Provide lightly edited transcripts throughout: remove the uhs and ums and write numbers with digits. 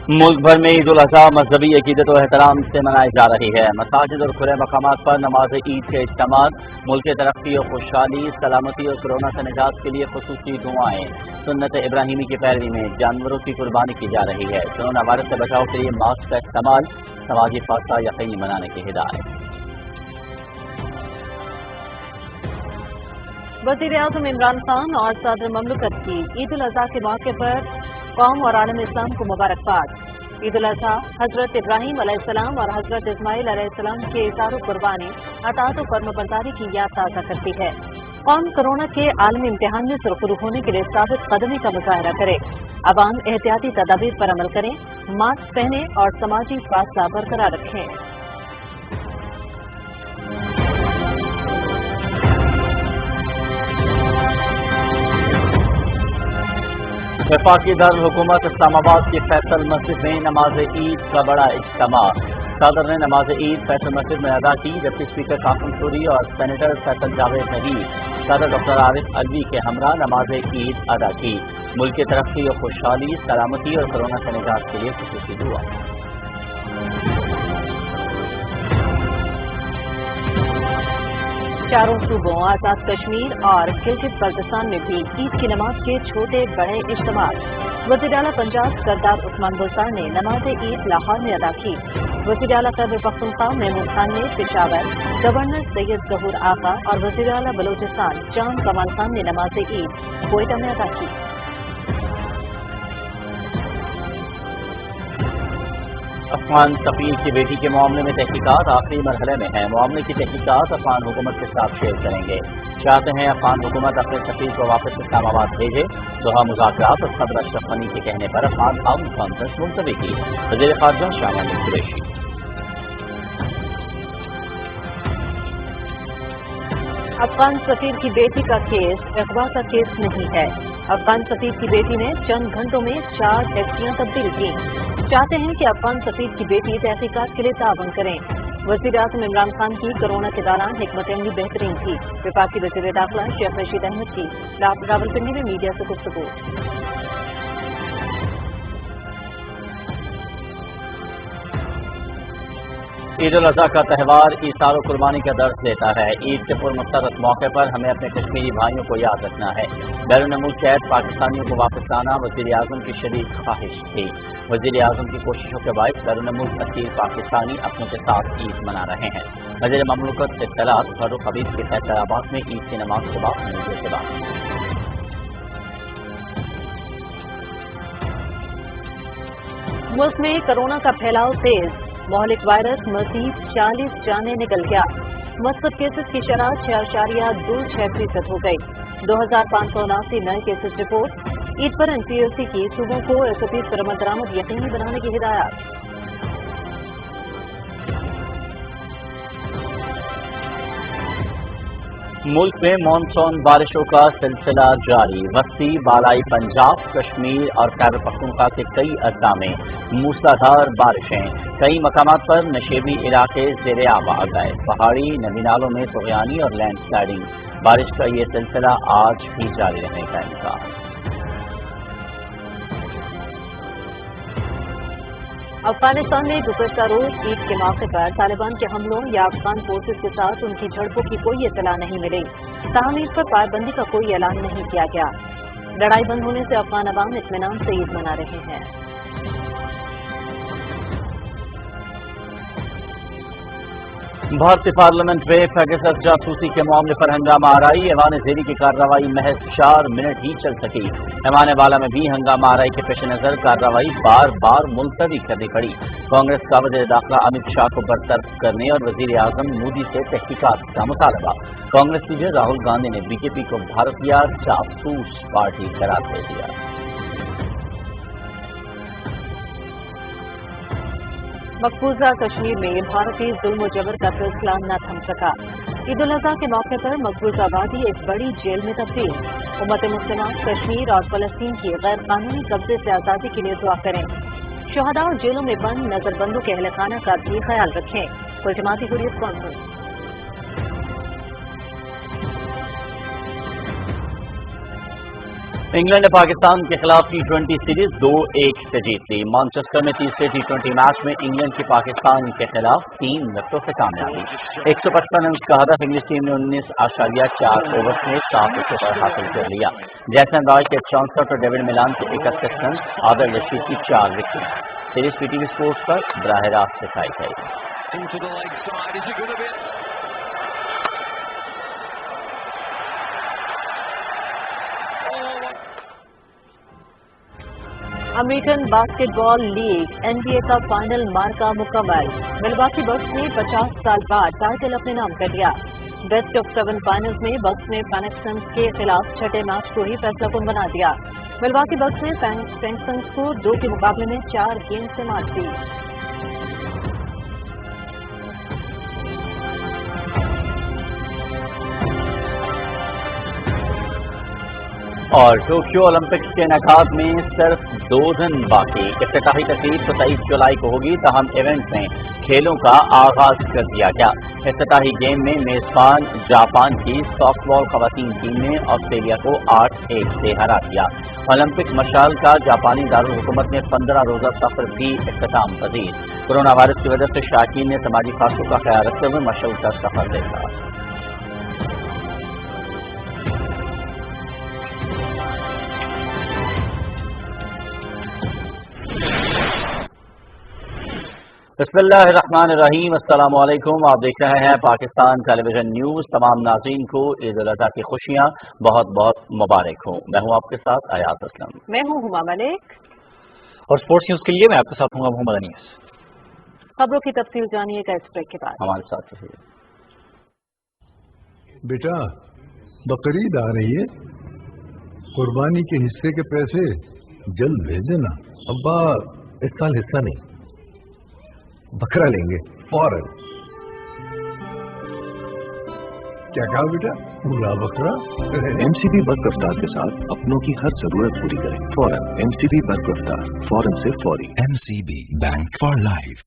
मुल्क भर में ईद उल अज़हा मजहबी अकीदत और एहतराम से मनाई जा रही है। मसाजिद और खुले मकामात पर नमाज ईद के इज्तिमात मुल्क की तरक्की और खुशहाली, सलामती और कोरोना से निजात के लिए खुसूसी दुआएं। सुन्नत इब्राहिमी की पैरवी में जानवरों की कुर्बानी की जा रही है। कोरोना वायरस से बचाव के लिए मास्क का इस्तेमाल, समाजी फासला यकीनी बनाने की हिदायत। वज़ीर-ए-आज़म इमरान खान और सदर ममलकत की ईद उल अज़हा के मौके पर कौम और आलम इस्लाम को मुबारकबाद। ईद उल अज़हा हज़रत इब्राहीम अलैहिस्सलाम और हज़रत इस्माइल अलैहिस्सलाम के इज़हार कुर्बानी, अताअत और फर्माबरदारी की याद ताज़ा करती है। कौम कोरोना के आलमी इम्तिहान में सुरखरू होने के लिए साबित कदमी का मुजाहरा करे। अवाम एहतियाती तदाबीर पर अमल करें, मास्क पहने और समाजी फासला बरकरार रखें। वफाकी दारुल हुकूमत इस्लामाबाद की फैसल मस्जिद में नमाज ईद का बड़ा इज्तिमा। सदर ने नमाज ईद फैसल मस्जिद में अदा की, जबकि स्पीकर कासिम सूरी और सेनेटर फैसल जावेद ने भी सदर डॉक्टर आरिफ अलवी के हमरा नमाज ईद अदा की। मुल्क की तरक्की और खुशहाली, सलामती और कोरोना से निजात के लिए खुसूसी दुआ। चारों सूबों आजाद कश्मीर और गिलगित बल्तिस्तान में भी ईद की नमाज के छोटे बड़े इज्तिमात। वज़ीर आला पंजाब सरदार उस्मान बुज़दार ने नमाज ईद लाहौर में अदा की। वज़ीर आला खैबर पख्तूनख्वा महमूद खान ने पेशावर, गवर्नर सैयद ज़हूर आगा और वज़ीर आला बलूचिस्तान जान कमाल खान ने नमाज ईद कोयटा में अदा की। अफगान सफीर की बेटी के मामले में तहकीकात आखिरी मरहले में है। मामले की तहकीकात अफगान हुकूमत के साथ शेयर करेंगे। चाहते हैं अफगान हुकूमत अपने सफीर को वापस इस्लामाबाद भेजे। दोहा मुज़ाकरात और सदर अशरफ गनी के कहने पर अफगान आर्म कॉन्फ्रेंस मुलतवी की। वज़ीर ख़ारजा शाह महमूद कुरैशी। अफगान सफीर की बेटी का केस अगवा का केस नहीं है। अफगान सफीर की बेटी ने चंद घंटों में 4 टैक्सियां तब्दील की। चाहते हैं कि अफगान सफीर की बेटी तहकीकात के लिए तावन करें। वज़ीर-ए-आज़म इमरान खान की कोरोना के दौरान हिकमत अमली बेहतरीन थी। वफाकी वज़ीर दाखिला शेख रशीद अहमद की रावलपिंडी में मीडिया से गुफ्तगू। ईद उल अज़हा का त्यौहार ईसार और कुर्बानी का दर्ज देता है। ईद के पुरमसरत मौके पर हमें अपने कश्मीरी भाइयों को याद रखना है। बैरून मुल्क कैद पाकिस्तानियों को वापस लाना वज़ीर आज़म की शदीद ख्वाहिश थी। वज़ीर आज़म की कोशिशों के बायस बैरून मुल्क असीर पाकिस्तानी अपनों के साथ ईद मना रहे हैं। वज़ीर ममलकत इत्तलात फारूक हबीब के हैदराबाद में ईद की नमाज के बाद मीडिया से बात। मुल्क में कोरोना का फैलाव तेज, मोहलिक वायरस मजीद 40 जानें निकल गया। मुस्बत केसेस की शरह 6.26% हो गई। 2579 नए केसेस रिपोर्ट। ईद पर NCOC की सूबों को 130 बरामद यकीनी बनाने की हिदायत। मुल्क में मानसून बारिशों का सिलसिला जारी। वस्ती, बालाई पंजाब, कश्मीर और खैबर पख्तूनख्वा के कई अजला में मूसलाधार बारिशें। कई मकामात पर नशेबी इलाके ज़ेरे आब आ गए। पहाड़ी नदी नालों में तुग़यानी और लैंड स्लाइडिंग। बारिश का ये सिलसिला आज भी जारी रहने का इम्कान। अफगानिस्तान में गुज़श्ता रोज ईद के मौके पर तालिबान के हमलों या अफगान फोर्सेज के साथ उनकी झड़पों की कोई इत्तला नहीं मिली। ताहम ईद पर पाबंदी का कोई ऐलान नहीं किया गया। लड़ाई बंद होने से अफगान अवाम इत्मीनान से ईद मना रहे हैं। भारतीय पार्लियामेंट में पेगासस जासूसी के मामले पर हंगामा आराई। ऐवान ज़ेरी की कार्रवाई महज 4 मिनट ही चल सकी। ऐवान वाला में भी हंगामा आराई के पेश नजर कार्रवाई बार बार मुलतवी करनी पड़ी। कांग्रेस का वज़ीर दाखिला अमित शाह को बरतरफ करने और वज़ीर आज़म मोदी से तहकीकात का मुतालबा। कांग्रेस लीडर राहुल गांधी ने BJP को भारतीय जासूस पार्टी करार दे दिया। मकबूजा कश्मीर में भारतीय जुल्म जबर का सिलसिला न थम सका। ईद उल अज़हा के मौके पर मकबूजा वादी एक बड़ी जेल में तब्दील। उम्मत मुस्लिमा कश्मीर और फलस्तीन की गैर कानूनी कब्जे से आज़ादी के लिए दुआ करें। शहदा और जेलों में बंद नजरबंदों के अहलखाना का भी ख्याल रखें। कुल जमाती हुर्रियत कॉन्फ्रेंस। انگلینڈ نے پاکستان کے خلاف ٹی20 سیریز 2-1 سے جیت لی۔ مانچسٹر میں تیسرے ٹی20 میچ میں انگلینڈ کی پاکستان کے خلاف 3 وکٹوں سے کامیابی۔ 155 رنز کا ہدف انگلش ٹیم نے 19.4 اوورز میں 7 وکٹوں پر حاصل کر لیا۔ جیسن رائے کے 64 اور ڈیوڈ ملان کے 31 رنز، عادل رشید کی 4 وکٹیں۔ Series P T V sports پر براہ راست دکھائی گئی۔ American basketball league NBA کا فائنل مارکا مکمل۔ ملواکی بکس نے 50 سال بعد ٹائٹل اپنے نام کر لیا۔ بیسٹ آف 7 فائنلز میں بکس نے فینکس سنز کے خلاف چھٹے میچ کو ہی فیصلہ کن بنا دیا۔ ملواکی بکس نے فینکس سنز کو 2 کے مقابلے میں 4 گیند سے مات دی۔ اور ٹوکیو اولمپکس کے انعقاد میں صرف 2 دن باقی۔ افتتاحی تقریب 27 جولائی کو ہوگی، تاہم ایونٹ میں کھیلوں کا آغاز کر دیا گیا۔ افتتاحی گیم میں میزبان جاپان کی سافٹ بال خواتین ٹیم نے آسٹریلیا کو 8-1 سے ہرا دیا۔ اولمپک مشعل کا جاپانی دارالحکومت میں 15 روزہ سفر بھی اختتام پذیر۔ کورونا وائرس کی وجہ سے شائقین نے سماجی فاصلوں کا خیال رکھتے ہوئے مشعل کا سفر دیکھا۔ بسم اللہ الرحمن الرحیم، السلام علیکم۔ آپ دیکھ رہے ہیں پاکستان ٹیلی ویژن نیوز۔ تمام ناظرین کو عید الاضحیٰ کی خوشیاں بہت بہت مبارک ہوں۔ میں ہوں آپ کے ساتھ ایاز اسلم، میں ہوں ہما ملک، اور اسپورٹس نیوز کے لیے میں آپ کے ساتھ ہوں محمد انیس۔ خبروں کی تفصیل جانیے گا اس بریک کے بعد۔ ہمارے ساتھ رہیے۔ بیٹا بقرعید آ رہی ہے، قربانی کے حصے کے پیسے جلد بھیج دینا۔ ابا اس سال حصہ نہیں، بکرا لیں گے فوراً۔ کیا کہا بیٹا؟ پورا بکرا؟ ایم سی بی برق رفتار کے ساتھ اپنوں کی ہر ضرورت پوری کریں فوراً۔ ایم سی بی برق رفتار، فوراً سے فوری۔ M C B bank for life.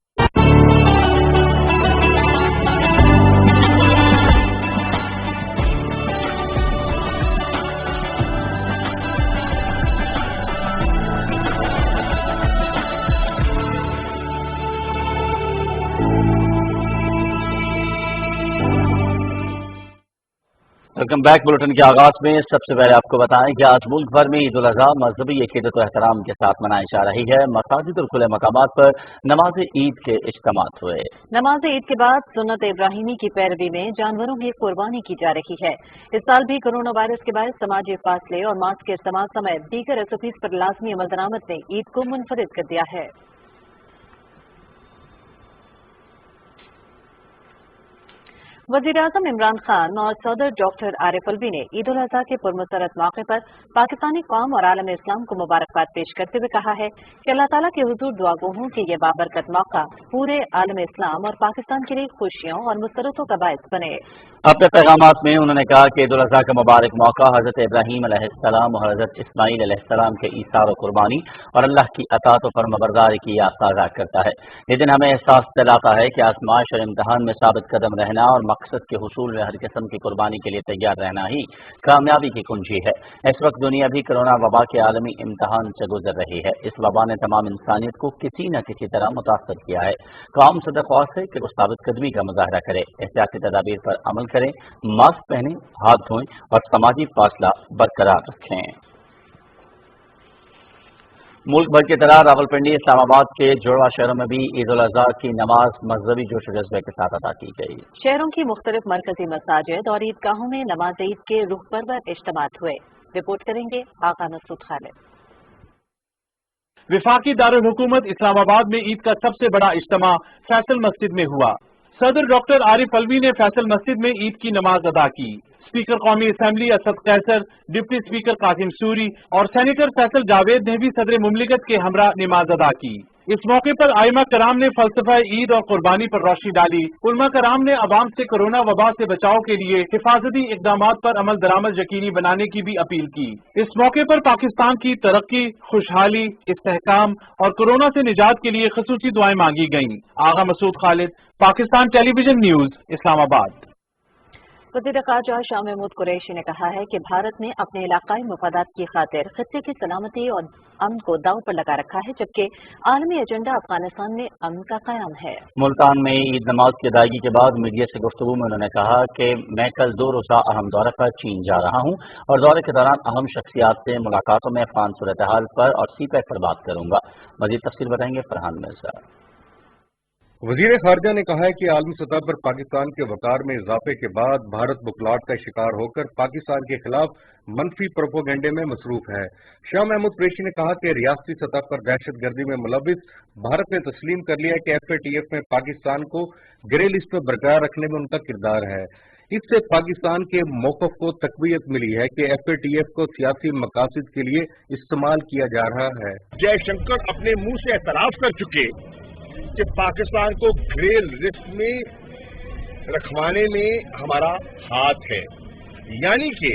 Welcome back. Bulletin کے آغاز میں سب سے پہلے آپ کو بتائیں کہ آج ملک بھر میں عید الاضحیٰ مذہبی عقیدت و احترام کے ساتھ منائی جا رہی ہے۔ مساجد اور کھلے مقامات پر نماز عید کے اجتماعات ہوئے۔ نماز عید کے بعد سنت ابراہیمی کی پیروی میں جانوروں کی قربانی کی جا رہی ہے۔ اس سال بھی کورونا وائرس کے باعث سماجی فاصلے اور ماسک کے استعمال سمیت دیگر SOPs پر لازمی عمل درآمد نے عید کو منفرد کر دیا ہے۔ وزیراعظم عمران خان اور صدر ڈاکٹر عارف الوی نے عید الاضحیٰ کے پرمسرت موقع پر پاکستانی قوم اور عالم اسلام کو مبارکباد پیش کرتے ہوئے کہا ہے کہ اللہ تعالیٰ کے حضور دعا گو ہوں کہ یہ بابرکت موقع پورے عالم اسلام اور پاکستان کے لیے خوشیوں اور مسرتوں کا باعث بنے۔ اپنے پیغامات میں انہوں نے کہا کہ عید الاضحیٰ کا مبارک موقع حضرت ابراہیم علیہ السلام اور حضرت اسماعیل علیہ السلام کے ایثار و قربانی اور اللہ کی اطاعت و فرمانبرداری کی یاد تازہ کرتا ہے۔ یہ دن ہمیں احساس دلاتا ہے کہ آزمائش اور امتحان میں ثابت قدم رہنا اور مقصد کے حصول میں ہر قسم کی قربانی کے لیے تیار رہنا ہی کامیابی کی کنجی ہے۔ اس وقت دنیا بھی کرونا وبا کے عالمی امتحان سے گزر رہی ہے۔ اس وبا نے تمام انسانیت کو کسی نہ کسی طرح متاثر کیا ہے۔ قوم سے درخواست ہے کہ وہ ثابت قدمی کا مظاہرہ کرے، احتیاطی تدابیر پر عمل کریں، ماسک پہنیں، ہاتھ دھوئیں اور سماجی فاصلہ برقرار رکھیں۔ ملک بھر کی طرح راولپنڈی، اسلام آباد کے جڑواں شہروں میں بھی عید الاضحیٰ کی نماز مذہبی جوش و جذبے کے ساتھ ادا کی گئی۔ شہروں کی مختلف مرکزی مساجد اور عیدگاہوں میں نماز عید کے رخ پرور اجتماعات ہوئے۔ رپورٹ کریں گے آقا مسعود خالد۔ وفاقی دارالحکومت اسلام آباد میں عید کا سب سے بڑا اجتماع فیصل مسجد میں ہوا۔ صدر ڈاکٹر عارف الوی نے فیصل مسجد میں عید کی نماز ادا کی۔ اسپیکر قومی اسمبلی اسد قیصر، ڈپٹی اسپیکر قاسم سوری اور سینیٹر فیصل جاوید نے بھی صدر مملکت کے ہمراہ نماز ادا کی۔ اس موقع پر ائمہ کرام نے فلسفہ عید اور قربانی پر روشنی ڈالی۔ علماء کرام نے عوام سے کورونا وبا سے بچاؤ کے لیے حفاظتی اقدامات پر عمل درآمد یقینی بنانے کی بھی اپیل کی۔ اس موقع پر پاکستان کی ترقی، خوشحالی، استحکام اور کورونا سے نجات کے لیے خصوصی دعائیں مانگی گئیں۔ آغا مسعود خالد، پاکستان ٹیلی ویژن نیوز، اسلام آباد۔ वज़ीर ख़ारजा शाह महमूद कुरैशी ने कहा है कि भारत ने अपने इलाकाई मफादात की खातिर खित्ते की सलामती और अमन को दांव पर लगा रखा है, जबकि आलमी एजेंडा अफगानिस्तान में अमन का क़याम है। मुल्तान में ईद नमाज की अदायगी के बाद मीडिया से गुफ्तगू में उन्होंने कहा कि मैं कल 2 रोज़ा अहम दौरे पर चीन जा रहा हूँ और दौरे के दौरान अहम शख्सियात से मुलाकातों में अफगान सूरत हाल पर और सीपैक पर बात करूँगा। मज़ीद तफसील बताएंगे फरहान मिर्जा। वजीर खारजा ने कहा है कि आलमी सतह पर पाकिस्तान के वकार में इजाफे के बाद भारत बुखलाहट का शिकार होकर पाकिस्तान के खिलाफ मनफी प्रोपोगेंडे में मसरूफ है। शाह महमूद कुरैशी ने कहा कि रियासती सतह पर दहशत गर्दी में मुलविस भारत ने तस्लीम कर लिया कि FATF में पाकिस्तान को ग्रे लिस्ट पर बरकरार रखने में उनका किरदार है। इससे पाकिस्तान के मौक़िफ़ को तक़वियत मिली है कि FATF को सियासी मकासद के लिए इस्तेमाल किया जा रहा है। जयशंकर अपने मुंह से एतराफ़ कर चुके कि पाकिस्तान को ग्रे लिस्ट में रखवाने में हमारा हाथ है, यानी कि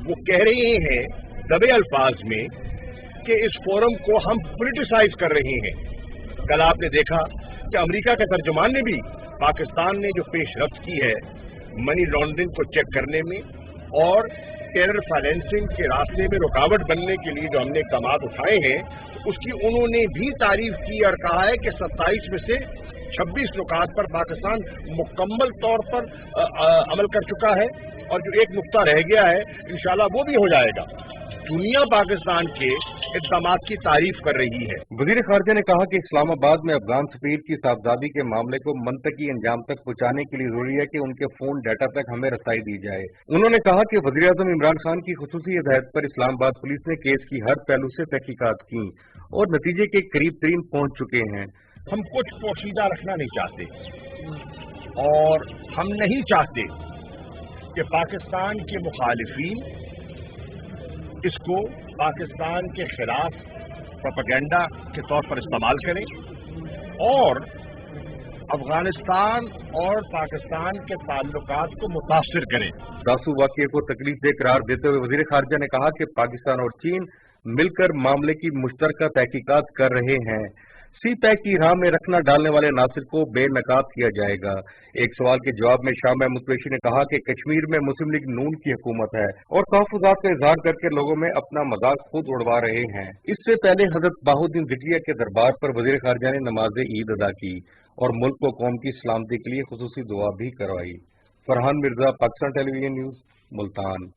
वो कह रहे हैं दबे अल्फाज में कि इस फोरम को हम पॉलिटिसाइज कर रहे हैं। कल आपने देखा कि अमेरिका के तर्जुमान ने भी पाकिस्तान ने जो पेशरफ्त की है मनी लॉन्ड्रिंग को चेक करने में और टेरर फाइनेंसिंग के रास्ते में रुकावट बनने के लिए जो हमने इक़दाम उठाए हैं, उसकी उन्होंने भी तारीफ की और कहा है कि 27 में से 26 नुकात पर पाकिस्तान मुकम्मल तौर पर अमल कर चुका है और जो एक नुक्ता रह गया है इंशाल्लाह वो भी हो जाएगा। दुनिया पाकिस्तान के इक़दाम की तारीफ कर रही है। वज़ीर ख़ारजा ने कहा कि इस्लामाबाद में अफगान सफ़ीर की साहबजादी के मामले को मंतकी अंजाम तक पहुंचाने के लिए जरूरी है कि उनके फोन डाटा तक हमें रसाई दी जाए। उन्होंने कहा कि वज़ीर आज़म इमरान खान की खुसूसी हिदायत पर इस्लामाबाद पुलिस ने केस की हर पहलू से तहकीकात की और नतीजे के करीब तरीन पहुंच चुके हैं। हम कुछ पोशीदा रखना नहीं चाहते और हम नहीं चाहते कि पाकिस्तान के मुखालिफिन इसको पाकिस्तान के खिलाफ प्रोपेगेंडा के तौर पर इस्तेमाल करें और अफगानिस्तान और पाकिस्तान के ताल्लुकात को मुतासिर करें। दासू वाक़ये को तकलीफदेह करार देते हुए वज़ीर ख़ारजा ने कहा कि पाकिस्तान और चीन मिलकर मामले की मुश्तरका तहकीकात कर रहे हैं। सीपैक की राह में रखना डालने वाले नासिर को बेनकाब किया जाएगा। एक सवाल के जवाब में शाह महमूद कुरैशी ने कहा कि कश्मीर में मुस्लिम लीग नून की हुकूमत है और तहफ़्फ़ुज़ात का इज़हार करके लोगों में अपना मजाक खुद उड़वा रहे हैं। इससे पहले हज़रत बाहुद्दीन ज़िकिया के दरबार पर वज़ीर ख़ारजा ने नमाज ईद अदा की और मुल्क को कौम की सलामती के लिए खुसूसी दुआ भी करवाई। Farhan Mirza, Pakistan television news, Multan.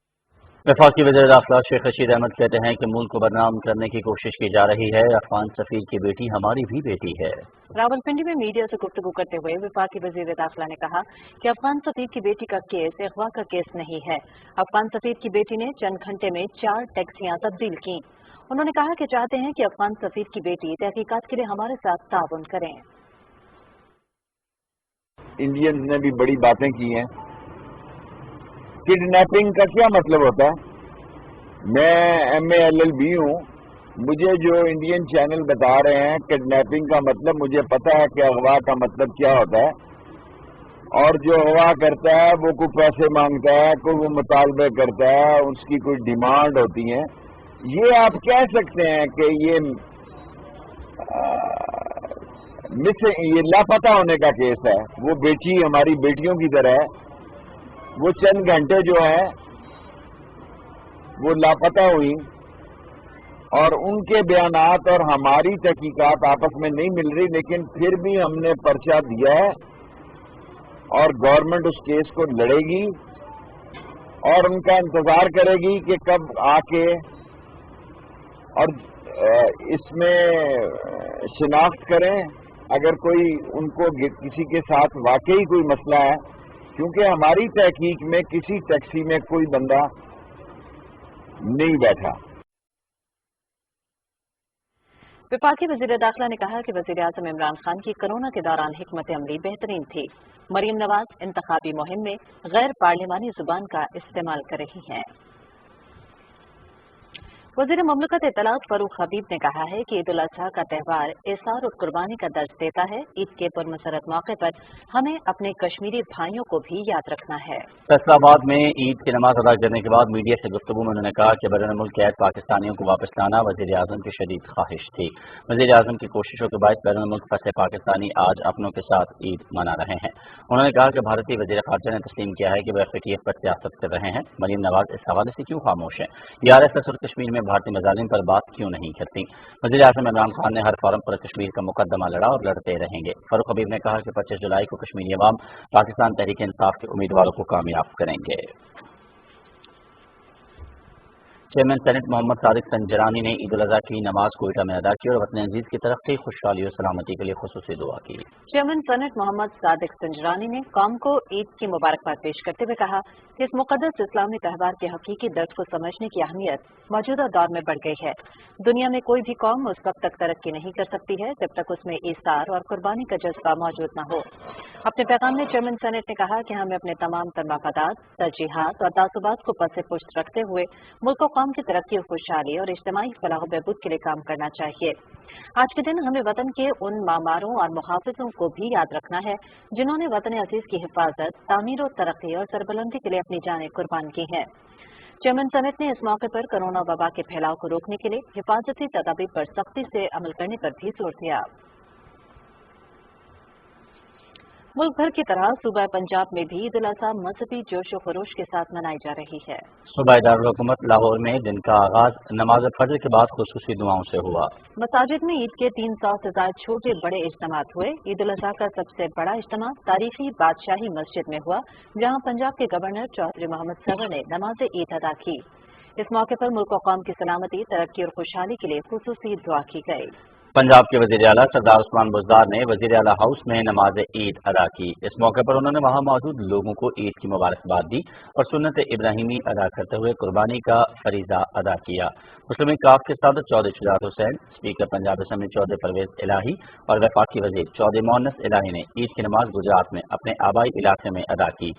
वफाकी वज़ीर दाखिला शेख रशीद अहमद कहते हैं कि मुल्क को बदनाम करने की कोशिश की जा रही है। अफगान सफ़ीर की बेटी हमारी भी बेटी है। रावलपिंडी में मीडिया से गुफ्तगू करते हुए वफाकी वज़ीर दाखिला ने कहा कि अफगान सफ़ीर की बेटी का केस अगवा का केस नहीं है। अफगान सफ़ीर की बेटी ने चंद घंटे में 4 टैक्सियां तब्दील की। उन्होंने कहा कि चाहते हैं कि अफगान सफ़ीर की बेटी तहकीकात के लिए हमारे साथ ताउन करें। इंडियंस ने भी बड़ी बातें की हैं। किडनैपिंग का क्या मतलब होता है? मैं MA LLB हूँ, मुझे जो इंडियन चैनल बता रहे हैं किडनैपिंग का मतलब, मुझे पता है कि अगवा का मतलब क्या होता है। और जो अगवा करता है वो कोई पैसे मांगता है, कोई वो मुतालबे करता है, उसकी कोई डिमांड होती है। ये आप कह सकते हैं कि ये लापता होने का केस है। वो बेटी हमारी बेटियों की तरह है। वो चंद घंटे जो है वो लापता हुई और उनके बयानात और हमारी तहकीकात आपस में नहीं मिल रही, लेकिन फिर भी हमने पर्चा दिया है और गवर्नमेंट उस केस को लड़ेगी और उनका इंतजार करेगी कि कब आके और इसमें शिनाख्त करें अगर कोई उनको किसी के साथ वाकई कोई मसला है, क्योंकि हमारी तहकीक में किसी टैक्सी में कोई बंदा नहीं बैठा। वफाकी वज़ीर दाखिला ने कहा कि वज़ीर आज़म इमरान खान की कोरोना के दौरान हिकमत अमली बेहतरीन थी। मरीम नवाज इंतखाबी मुहिम में गैर पार्लिमानी जुबान का इस्तेमाल कर रही हैं। वज़ीर ममलकत इत्तलात फरूख हबीब ने कहा है कि ईद उल अजहा का त्यौहार इसार और कुर्बानी का दर्ज देता है। ईद के पुरमसरत मौके पर हमें अपने कश्मीरी भाइयों को भी याद रखना है। फैसलाबाद में ईद की नमाज अदा करने के बाद मीडिया से गुफ्तगू में उन्होंने कहा कि बैरून मुल्क कैद पाकिस्तानियों को वापस लाना वज़ीर आज़म की शदीद ख्वाहिश थी। वज़ीर आज़म की कोशिशों के बाद बैरून मुल्क फंसे पाकिस्तानी आज अपनों के साथ ईद मना रहे हैं। उन्होंने कहा कि भारतीय वज़ीर ख़ारजा ने तस्लीम किया है कि वह FATF पर सियासत कर रहे हैं। मरीम नवाज इस हवाले से क्यों खामोश हैं? RSS और कश्मीर में भारतीय मज़ालिम पर बात क्यों नहीं करती? वज़ीर आज़म इमरान खान ने हर फॉरम पर कश्मीर का मुकदमा लड़ा और लड़ते रहेंगे। फरूख हबीब ने कहा कि 25 जुलाई को कश्मीरी अवाम पाकिस्तान तहरीक इंसाफ के उम्मीदवारों को कामयाब करेंगे। चेयरमैन सेनेट मोहम्मद सादिक संजरानी ने ईद उल अजहा की नमाज कोयटा में अदा की और वतन अजीज की तरक्की, खुशहाली और सलामती के लिए खुसूसी दुआ की। चेयरमैन सेनेट मोहम्मद सादिक संजरानी ने कौम को ईद की मुबारकबाद पेश करते हुए कहा कि इस मुकद्दस इस्लामी त्यौहार के हकीकी दर्द को समझने की अहमियत मौजूदा दौर में बढ़ गई है। दुनिया में कोई भी कौम उस वक्त तक तरक्की नहीं कर सकती है जब तक उसमें ईसार और कुर्बानी का जज्बा मौजूद न हो। अपने पैगाम में चेयरमैन सेनेट ने कहा कि हमें अपने तमाम मफादात, तरजीहात और तासुबात को पसे पुश्त रखते हुए मुल्क और कौम की तरक्की और खुशहाली और इज्तिमाई फलाह व बहबूद के लिए काम करना चाहिए। आज के दिन हमें वतन के उन मामारों और मुहाफिजों को भी याद रखना है जिन्होंने वतन अजीज की हिफाजत, तामीर और तरक्की और सरबुलंदी के लिए अपनी जानें कुर्बान की हैं। चेयरमैन सेनेट ने इस मौके पर कोरोना वबा के फैलाव को रोकने के लिए हिफाजती तदाबीर पर सख्ती से अमल करने पर भी जोर दिया। मुल्क भर की तरह सूबा पंजाब में भी ईद उल अजहा मजहबी जोश व खरोश के साथ मनाई जा रही है। सूबा दारुल हुकूमत लाहौर में दिन का आगाज नमाज फजर के बाद खुसूसी दुआओं से हुआ। मसाजिद में ईद के 300 से ज्यादा छोटे बड़े इज्तिमात हुए। ईद उल अजहा का सबसे बड़ा इज्तिमा तारीखी बादशाही मस्जिद में हुआ, जहां पंजाब के गवर्नर चौधरी मोहम्मद सगर ने नमाज ईद अदा की। इस मौके पर मुल्क और कौम की सलामती, तरक्की और खुशहाली के लिए खुसूसी दुआ की गई। पंजाब के वज़ीर आला सरदार उस्मान बुज़दार ने वज़ीर आला हाउस में नमाज ईद अदा की। इस मौके पर उन्होंने वहां मौजूद लोगों को ईद की मुबारकबाद दी और सुन्नत इब्राहिमी अदा करते हुए कुर्बानी का फरीजा अदा किया। मुस्लिम लीग काफ के सदर चौधरी शुजात हुसैन, स्पीकर पंजाब असेंबली चौधरी परवेज इलाही और वफाकी वज़ीर चौधरी मोअन्नस इलाही ने ईद की नमाज गुजरात में अपने आबाई इलाके में अदा की।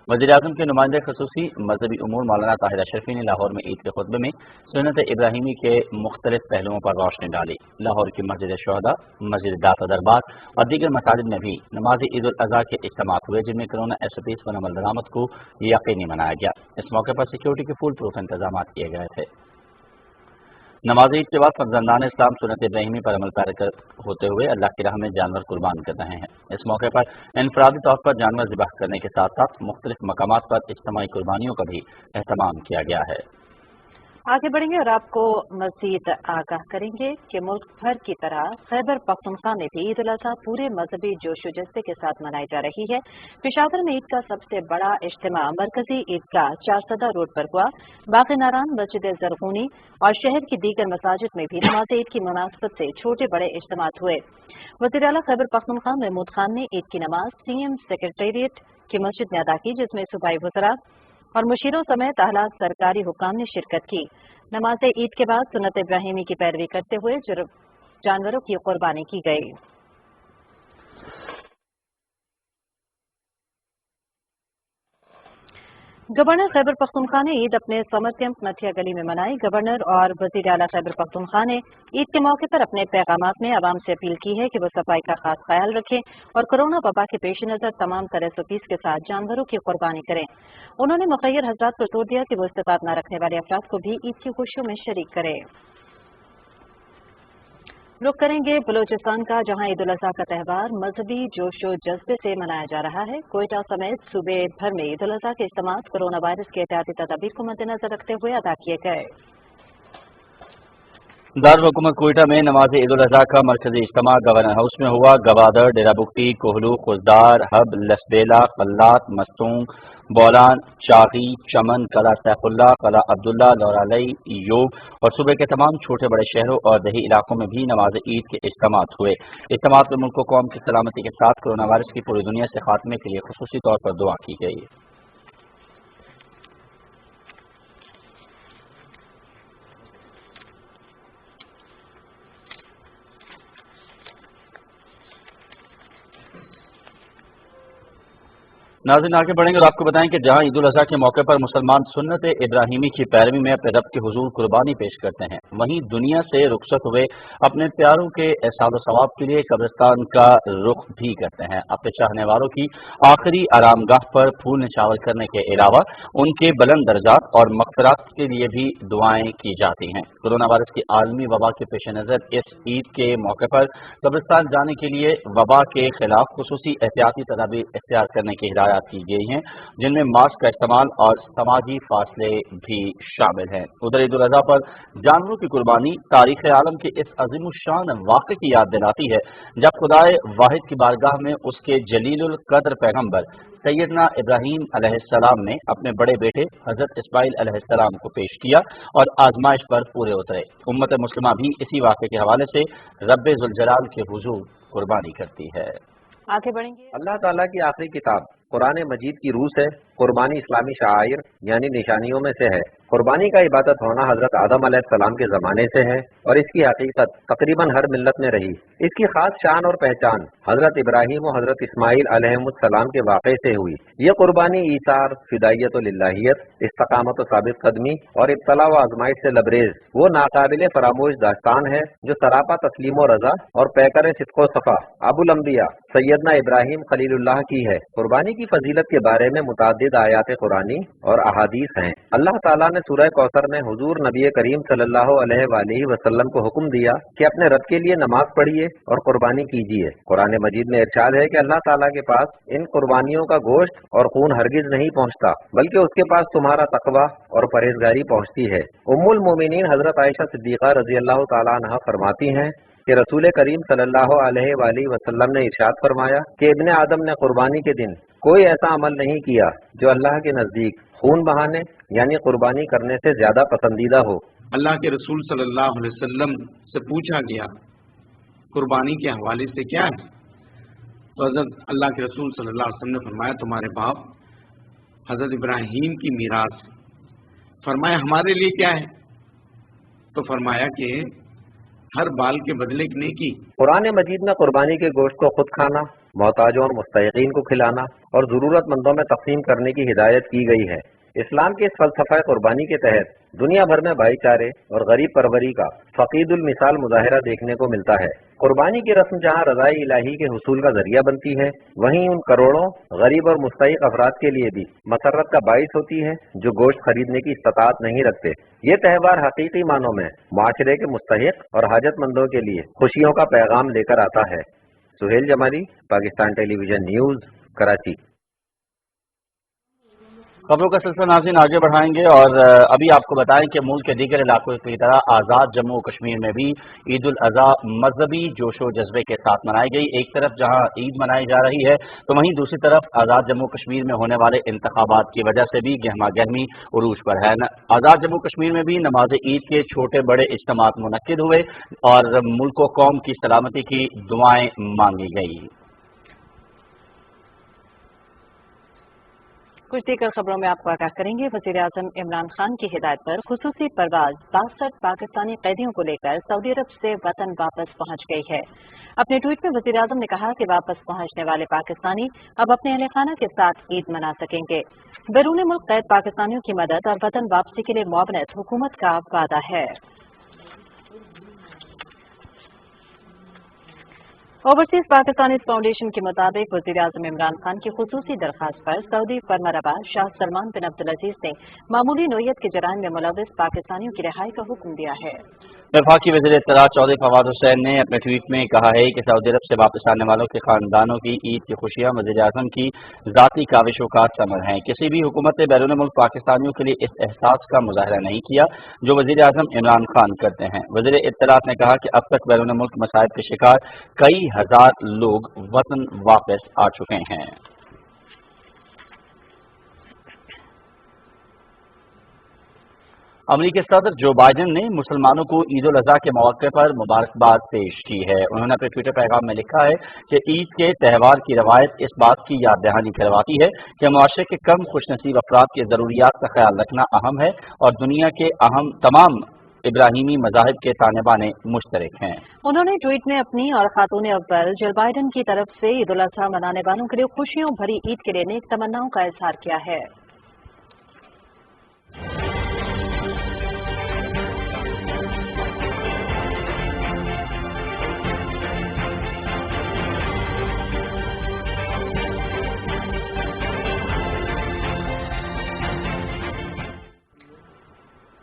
वज़ीर आज़म के नुमाइंदे खसूसी मजहबी उमूर मौलाना ताहिर अशरफी ने लाहौर में ईद के खुतबे में सुन्नत इब्राहिमी के मुख्तलिफ पहलुओं पर रोशनी डाली। लाहौर की मस्जिद शोहदा, मस्जिद दाता दरबार और दीगर मसाजिद में भी नमाज ईद उल अजहा के इज्तिमात हुए, जिनमें कोरोना SOPs पर अमल दरामद को यकीनी बनाया गया। इस मौके पर सिक्योरिटी के फुल प्रूफ इंतजाम किए गए थे। नमाज ईद के बाद फर्जंदान इस्लाम सुन्नत इब्राहिमी पर अमल पैरा होते हुए अल्लाह की राह में जानवर कुर्बान कर रहे हैं। इस मौके पर इनफरादी तौर पर जानवर ज़िबाह करने के साथ साथ मुख्तलिफ मकामात पर इज्तिमाई कुर्बानियों का भी एहतमाम किया गया है। आगे बढ़ेंगे और आपको मजीद आगाह करेंगे कि मुल्क भर की तरह खैबर पख्तूनख्वा में भी ईद उल अजहा पूरे मजहबी जोश व जज्बे के साथ मनाई जा रही है। पेशावर में ईद का सबसे बड़ा इज्तिमा मरकजी ईदगाह चारसदा रोड पर हुआ। बाकी नारान, मस्जिद जरगूनी और शहर की दीगर मसाजिद में भी नमाज ईद की मुनासबत से छोटे बड़े इज्तिमात हुए। वज़ीर आला खैबर पख्तूनख्वा महमूद खान ने ईद की नमाज CM सेक्रेटेरिएट की मस्जिद में अदा की, जिसमें सूबाई वज़रा और मुशीरों समेत आला सरकारी हुकाम ने शिरकत की। नमाज ईद के बाद सुन्नत इब्राहिमी की पैरवी करते हुए जानवरों की कुर्बानी की गई। गवर्नर खैबर पख्तूनख्वा ने ईद अपने समर कैंप नथिया गली में मनाई। गवर्नर और वज़ीर आला खैबर पख्तूनख्वा ने ईद के मौके पर अपने पैगामात में आवाम से अपील की है कि वो सफाई का खास ख्याल रखें और कोरोना वबा के पेश नज़र तमाम तरह SOPs के साथ जानवरों की कुर्बानी करें। उन्होंने मुखय्यर हज़रात पर जोर दिया कि वो इस्तिताअत न रखने वाले अफराद को भी ईद की खुशियों में शरीक करें। रुख करेंगे बलोचिस्तान का, जहां ईद उल अजहा का त्यौहार मजहबी जोश व जज्बे से मनाया जा रहा है। कोयटा समेत सूबे भर में ईद उल अजहा के इज्तिमात कोरोना वायरस के एहतियाती तदाबीर को मद्देनजर रखते हुए अदा किए गए। दारुल हुकूमत कोयटा में नमाज ईद उल अजहा का मरकजी इज्तिमा गवर्नर हाउस में हुआ। गवादर, डेरा बुगटी, कोहलू, खुजदार, हब, लसबेला, कल्लात, मस्तूंग, बौलान, चागी, चमन, कला सैफुल्ला, कला अब्दुल्ला, लौरालई, योग और सूबे के तमाम छोटे बड़े शहरों और दही इलाकों में भी नमाज ईद के इज्तिमात हुए। इज्तिमात में मुल्क कौम की सलामती के साथ कोरोना वायरस की पूरी दुनिया से खात्मे के लिए खुसूसी तौर पर दुआ की गई। नाज़रीन आगे बढ़ेंगे और आपको बताएं कि जहां ईद उल अज़हा के मौके पर मुसलमान सुन्नत इब्राहिमी की पैरवी में अपने रब के हुजूर कुर्बानी पेश करते हैं, वहीं दुनिया से रुखसत हुए अपने प्यारों के एहसास सवाब के लिए कब्रिस्तान का रुख भी करते हैं। अपने चाहने वालों की आखिरी आरामगाह पर फूल निछावर करने के अलावा उनके बुलंद दर्जात और मग़फ़िरत के लिए भी दुआएं की जाती हैं। कोरोना वायरस की आलमी वबा के पेश नज़र इस ईद के मौके पर कब्रिस्तान जाने के लिए वबा के खिलाफ खुसूसी एहतियाती तदाबीर इख्तियार करने की हिदायत की गई हैं, जिनमें मास्क का इस्तेमाल और समाजी फासले भी शामिल हैं। उधर ईद उल अज़हा पर जानवरों की कुर्बानी तारीख़ आलम के इस अज़ीमुश्शान वाक़े की याद दिलाती है, जब खुदाए वाहिद की बारगाह में उसके जलीलुल कद्र पैगम्बर सैयदना इब्राहीम अलैहिस्सलाम ने अपने बड़े बेटे हज़रत इस्माइल अलैहिस्सलाम को पेश किया और आजमाइश पर पूरे उतरे। उम्मत मुस्लिमा भी इसी वाक़े के हवाले से रब्बे ज़ुल जलाल के हुजूर कुर्बानी करती है। आगे बढ़ेंगे। अल्लाह ताला की आखिरी किताब कुरान मजीद की रूह से कुर्बानी इस्लामी शायर यानी निशानियों में से है। कुर्बानी का इबादत होना हजरत आदम अलैहिस्सलाम के ज़माने से है और इसकी हकीकत तकरीबन हर मिल्लत में रही। इसकी खास शान और पहचान हजरत इब्राहीम और हजरत इस्माइल अलैहिमुस्सलाम के वाक़े से हुई। ये कुर्बानी ईसार, फिदायत व लिल्लाहियत, इस्तकामत व साबित कदमी और इब्तला व आजमाइश से लबरेज वो नाकाबिल फरामोश दास्तान है जो सरापा तस्लीम व रजा और पैकर सिद्क़ो सफ़ा अबुल अंबिया सैयदना इब्राहीम खलीलुल्लाह की है। कुर्बानी की फजीलत के बारे में मुताद्दिद आयात कुरानी और अहादीस हैं। अल्लाह ताला ने सूरह कौसर में हुजूर नबी करीम सल्लल्लाहु अलैहि वसल्लम को हुक्म दिया कि अपने रब के लिए नमाज पढ़िए और कुर्बानी कीजिए। कुरान मजीद में इरशाद है कि अल्लाह ताला के पास इन कुर्बानियों का गोश्त और खून हरगिज नहीं पहुँचता, बल्कि उसके पास तुम्हारा तकवा और परहेजगारी पहुँचती है। उम्मुल मोमिनीन हजरत आयशा सिद्दीक़ा रज़ी अल्लाह ताला अन्हा फरमाती हैं कि रसूल करीम सल्लल्लाहु अलैहि वसल्लम ने इरशाद फरमाया कि इब्ने आदम ने कुर्बानी के दिन कोई ऐसा अमल नहीं किया जो अल्लाह के नजदीक खून बहाने यानी कुर्बानी करने से ज्यादा पसंदीदा हो। अल्लाह के रसूल सल्लल्लाहु अलैहि वसल्लम से पूछा गया कुर्बानी के हवाले से क्या है, तो हजरत अल्लाह के रसूल सल्लल्लाहु अलैहि वसल्लम ने फरमाया तुम्हारे बाप हजरत इब्राहीम की मीरास। फरमाया हमारे लिए क्या है, तो फरमाया कि हर बाल के बदले की नेकी। कुरान मजीद में कुर्बानी के गोश्त को खुद खाना, मोहताजों और मुस्तहिकीन को खिलाना और जरूरतमंदों में तकसीम करने की हिदायत की गई है। इस्लाम के इस फलसफा कुर्बानी के तहत दुनिया भर में भाईचारे और गरीब परवरी का फकीदुल मिसाल मुजाहिरा देखने को मिलता है। कुर्बानी की रस्म जहाँ रज़ाए इलाही के हुसूल का जरिया बनती है, वहीं उन करोड़ों गरीब और मुस्तहिक अफराद के लिए भी मसरत का बाइस होती है जो गोश्त खरीदने की इस्तात नहीं रखते। ये त्यौहार हकीकी मानों में माशरे के मुस्तहिक और हाजतमंदों के लिए खुशियों का पैगाम लेकर आता है। Suhail Jamali, Pakistan television news, Karachi. खबरों का सिलसिला नाज़रीन आगे बढ़ाएंगे और अभी आपको बताएं कि मुल्क के दीगर इलाकों की तरह आज़ाद जम्मू कश्मीर में भी ईद उल अज़हा मजहबी जोशो जज्बे के साथ मनाई गई। एक तरफ जहां ईद मनाई जा रही है तो वहीं दूसरी तरफ आज़ाद जम्मू कश्मीर में होने वाले इंतखाबात की वजह से भी गहमा गहमी उरूज पर है। आज़ाद जम्मू कश्मीर में भी नमाज ईद के छोटे बड़े इज्तिमात मुनक्किद हुए और मुल्क व कौम की सलामती की दुआएं मांगी गई। कुछ दीगर खबरों में आपको आगाह करेंगे। वज़ीर-ए-आज़म इमरान खान की हिदायत पर खुसूसी परवाज 62 पाकिस्तानी कैदियों को लेकर सऊदी अरब से वतन वापस पहुंच गई है। अपने ट्वीट में वज़ीर-ए-आज़म ने कहा कि वापस पहुंचने वाले पाकिस्तानी अब अपने अहले खाना के साथ ईद मना सकेंगे। बैरून मुल्क कैद पाकिस्तानियों की मदद और वतन वापसी के लिए मुआवनत हुकूमत का वादा है। ओवरसीज पाकिस्तानी फाउंडेशन के मुताबिक वज़ीर-ए-आज़म इमरान खान की खुसूसी दरख्वास्त पर सऊदी फरमारवा शाह सलमान बिन अब्दुल अजीज ने मामूली नोयत के जराइम में मुलव्वस पाकिस्तानियों की रिहाई का हुक्म दिया है। वफाकी वज़ीर इत्तलात चौधरी फवाद हुसैन ने अपने ट्वीट में कहा है कि सऊदी अरब से वापस आने वालों के खानदानों की ईद की खुशियां वज़ीर-ए-आज़म की ज़ाती काविशों का समर हैं। किसी भी हुकूमत ने बैरून मुल्क पाकिस्तानियों के लिए इस एहसास का मुजाहरा नहीं किया जो वज़ीर-ए-आज़म इमरान खान करते हैं। वज़ीर इत्तलात ने कहा कि अब तक बैरून मुल्क मसाइब के शिकार कई हजार लोग वतन वापस आ चुके हैं। अमरीकी सदर जो बाइडेन ने मुसलमानों को ईद उल अज़हा के मौके पर मुबारकबाद पेश की है। उन्होंने अपने ट्विटर पैगाम में लिखा है कि ईद के त्यौहार की रवायत इस बात की याद दहानी करवाती है कि मुआशरे के कम खुशनसीब अफराद की ज़रूरियात का ख्याल रखना अहम है और दुनिया के अहम तमाम ابراہیمی مذاہب کے ताने बाने मुश्तरक हैं। उन्होंने ट्वीट में अपनी और खातून अव्वल जिल बाइडन की तरफ से ईद उल अजहा मनाने वालों के लिए खुशियों भरी ईद के लिए नेक तमन्नाओं का इजहार किया है।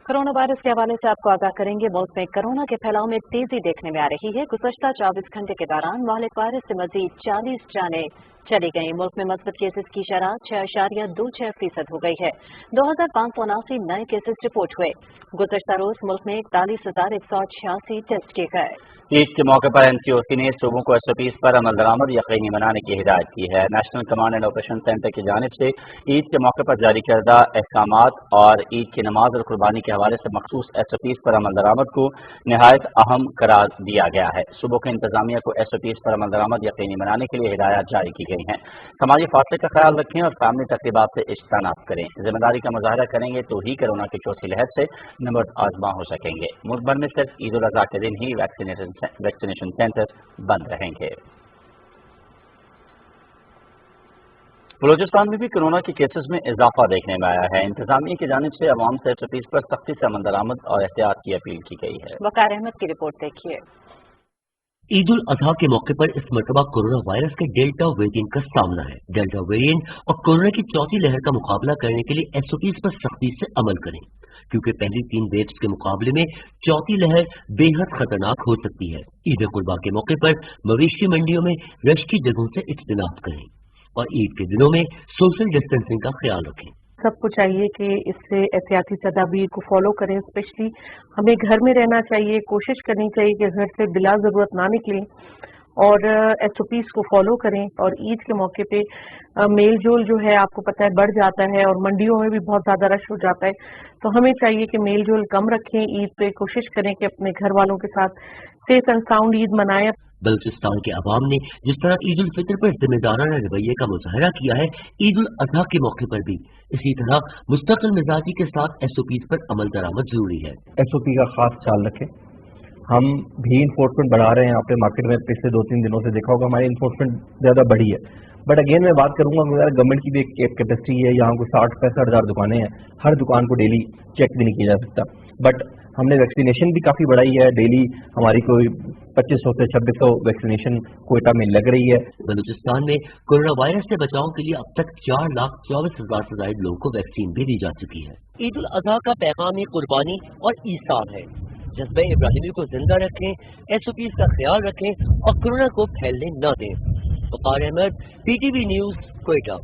कोरोना वायरस के हवाले से आपको आगाह करेंगे। मुल्क में कोरोना के फैलाव में तेजी देखने में आ रही है। गुज़श्ता 24 घंटे के दौरान मालिक वायरस से मजीद 40 जानें चली गई। मुल्क में मस्बत केसेस की शरह 6.26% हो गई है। 2579 नए केसेस रिपोर्ट हुए। गुज़श्ता रोज मुल्क में 41,186 टेस्ट किए गए। ईद के मौके पर NCOC ने सूबों को SOPs पर अमल दरामद यकीनी बनाने की हिदायत की है। National command and operation centre की जानिब से ईद के मौके पर जारी करदा अहकामात और ईद की नमाज और कुर्बानी के हवाले से मखसूस SOPs पर अमल दरामद को नहायत अहम करार दिया गया है। सूबों के इंतजामिया को SOPs पर अमल दरामद यकीनी बनाने के लिए हिदायत जारी की गई हैं। समाजी फासले का ख्याल रखें और फैमिली तकरीबात से इज्तनाब करें। जिम्मेदारी का मुजाहरा करेंगे तो ही कोरोना की चौथी लहर से निमट आजमा हो सकेंगे। मुल्क भर में सिर्फ ईद उल अजहा के दिन ही वैक्सीनेशन सेंटर बंद रहेंगे। बलूचिस्तान में भी कोरोना के केसेस में इजाफा देखने में आया है। इंतजामिया की जानिब से अवाम से SOPs पर सख्ती से अमल दरामद और एहतियात की अपील की गई है। वकार अहमद की रिपोर्ट देखिए। ईद उल अजहा के मौके पर इस मरतबा कोरोना वायरस के डेल्टा वेरिएंट का सामना है। डेल्टा वेरिएंट और कोरोना की चौथी लहर का मुकाबला करने के लिए SOPs पर सख्ती से अमल करें, क्योंकि पहली 3 वेव्स के मुकाबले में चौथी लहर बेहद खतरनाक हो सकती है। ईद कुर्बा के मौके पर मवेशी मंडियों में रश की जगहों से इज्तनाब करें और ईद के दिनों में सोशल डिस्टेंसिंग का ख्याल रखें। सबको चाहिए कि इससे एहतियाती तदाबीर को फॉलो करें। स्पेशली हमें घर में रहना चाहिए, कोशिश करनी चाहिए कि घर से बिला ज़रूरत ना निकलें और SOPs को फॉलो करें। और ईद के मौके पे मेल जोल जो है आपको पता है बढ़ जाता है और मंडियों में भी बहुत ज़्यादा रश हो जाता है, तो हमें चाहिए कि मेल जोल कम रखें। ईद पे कोशिश करें कि अपने घर वालों के साथ सेफ एंड साउंड ईद मनाएं। बलूचिस्तान के अवाम ने जिस तरह ईद उल फितर पर जिम्मेदाराना रवैये का मुजाहरा किया है, ईद उल अजहा के मौके पर भी इसी तरह मुस्तकिल मिजाजी के साथ SOPs पर अमल दरामद जरूरी है। SOP का खास ख्याल रखें। हम भी इन्फोर्समेंट बढ़ा रहे हैं। आपने मार्केट में पिछले 2-3 दिनों से देखा होगा हमारी इन्फोर्समेंट ज़्यादा बढ़ी है। बट अगेन मैं बात करूंगा गवर्नमेंट की भी एक कैपेसिटी है। यहाँ को 60-65 हज़ार दुकानें हैं, हर दुकान को डेली चेक भी नहीं किया जा सकता। बट हमने वैक्सीनेशन भी काफ़ी बढ़ाई है। डेली हमारी कोई 2500 से 2600 वैक्सीनेशन कोयटा में लग रही है। बलूचिस्तान में कोरोना वायरस से बचाव के लिए अब तक 4,24,000 से ज्यादा लोगों को वैक्सीन भी दी जा चुकी है। ईद उल अजहा का पैगाम कुर्बानी और ईसार है। जज्बे इब्राहिमी को जिंदा रखें, SOPs का ख्याल रखें और कोरोना को फैलने न दें। वकार अहमद, PTV न्यूज, कोयटा।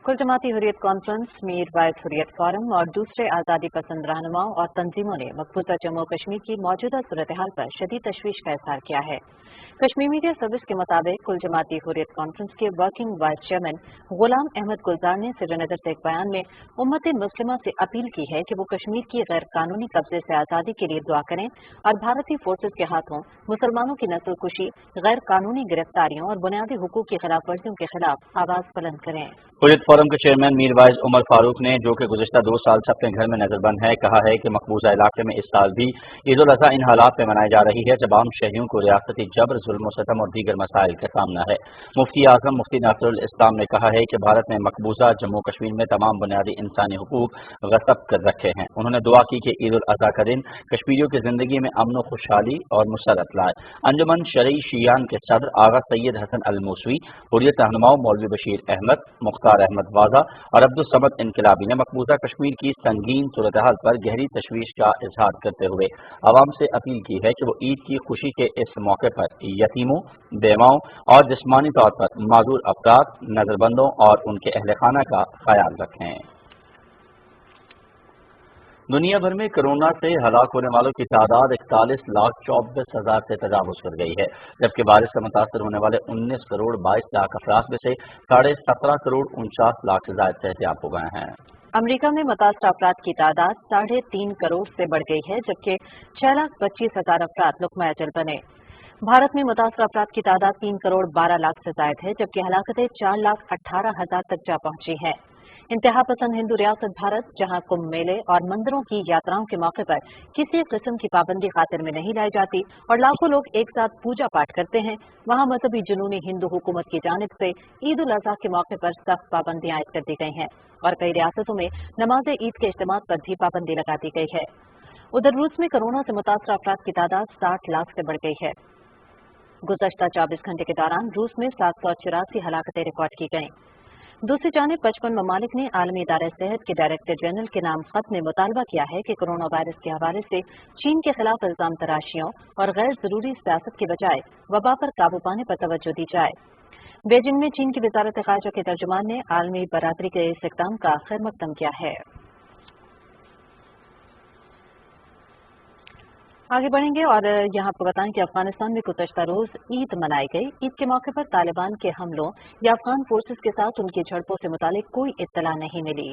कुल जमाती Hurriyat conference, Mir vice Hurriyat forum और दूसरे आज़ादी पसंद रहनुमाओं और तंजीमों ने मकबूजा जम्मू कश्मीर की मौजूदा सूरत हाल पर शदीद तशवीश का इजहार किया है। कश्मीर मीडिया सर्विस के मुताबिक कुल जमाती हुर्रियत कॉन्फ्रेंस के working vice chairman Ghulam Ahmad गुलजार ने श्रीनगर से एक बयान में उम्मत मुस्लिमा से अपील की है कि वो कश्मीर की गैर कानूनी कब्जे से आज़ादी के लिए दुआ करें और भारतीय फोर्सेज के हाथों मुसलमानों की नस्लकुशी, गैर कानूनी गिरफ्तारियों और बुनियादी हुकूक की खिलाफ वर्जियों के खिलाफ आवाज बुलंद करें। हुर्रियत फोरम के चेयरमैन मीर वाइज उमर फारूक ने, जो कि गुज़श्ता 2 साल से अपने घर में नजरबंद है, कहा है कि मकबूजा इलाके में इस साल भी ईद उल अज़हा इन हालात में मनाई जा रही है जब आम शहरियों को रियासती जबर, जुल्म, सितम और दीगर मसाइल का सामना है। मुफ्ती आजम मुफ्ती नासिरुल इस्लाम ने कहा है कि भारत ने मकबूजा जम्मू कश्मीर में तमाम बुनियादी इंसानी हुकूक गस्ब कर रखे हैं। उन्होंने दुआ की कि ईद उल अज़हा का दिन कश्मीरियों की जिंदगी में अमन, खुशहाली और मुसरत लाए। अंजुमन शरई शियान के सदर आगा सैयद हसन अल मूसवी, हुर्रियत रहनुमाओं मौलवी बशीर अहमद, मुख्तार अहमद वाजा और अब्दुल समद इनकलाबी ने मकबूजा कश्मीर की संगीन सूरत हाल पर गहरी तशवीश का इजहार करते हुए आवाम से अपील की है कि वो ईद की खुशी के इस मौके पर यतीमों, बेवाओं और जिस्मानी तौर पर माजूर अफराद, नजरबंदों और उनके अहल खाना का ख्याल रखें। दुनिया भर में कोरोना से हलाक होने वालों की तादाद 41,24,000 से तजावुज कर गई है, जबकि वायरस से मुतासर होने वाले 19 करोड़ 22 लाख अफराद में से 17.5 करोड़ 49 लाख से ज्यादा सेहतियाब हो गए हैं। अमेरिका में मुतासर अफराद की तादाद 3.5 करोड़ से बढ़ गई है, जबकि 6,25,000 अफराद लुक़मा अजल बने। भारत में मुतासर अफराद की तादाद 3 करोड़ 12 लाख से ज्यादा है, जबकि हलाकतें 4,18,000 तक जा पहुंची है। इंतहा पसंद हिंदू रियासत भारत, जहां कुंभ मेले और मंदिरों की यात्राओं के मौके पर किसी किस्म की पाबंदी खातिर में नहीं लाई जाती और लाखों लोग एक साथ पूजा पाठ करते हैं, वहां मजहबी जुनूनी हिंदू हुकूमत की जानिब से ईद उल अजहा के मौके पर सख्त पाबंदियां आयद कर दी गई हैं और कई रियासतों में नमाज ईद के इज्तिमात पर भी पाबंदी लगा दी गई है। उधर रूस में कोरोना से मुतासर अफराद की तादाद 60 लाख से बढ़ गई है। गुज़श्ता 24 घंटे के दौरान रूस में 784 हलाकतें रिकॉर्ड की गईं। दूसरी जानिब 55 ममालिक ने आलमी इदारे सेहत के डायरेक्टर जनरल के नाम खत में मुतालबा किया है कि कोरोना वायरस के हवाले से चीन के खिलाफ इल्जाम तराशियों और गैर जरूरी सियासत के बजाय वबा पर काबू पाने पर तवज्जो दी जाए। बीजिंग में चीन की वजारत ख़ारजा के तर्जुमान ने आलमी बरादरी के इस इक़दाम का खैर मकदम किया है। आगे बढ़ेंगे और यहाँ आपको बताएं कि अफगानिस्तान में गुज़श्ता रोज ईद मनाई गई। ईद के मौके पर तालिबान के हमलों या अफगान फोर्सेस के साथ उनकी झड़पों से मुतालिक कोई इत्तला नहीं मिली।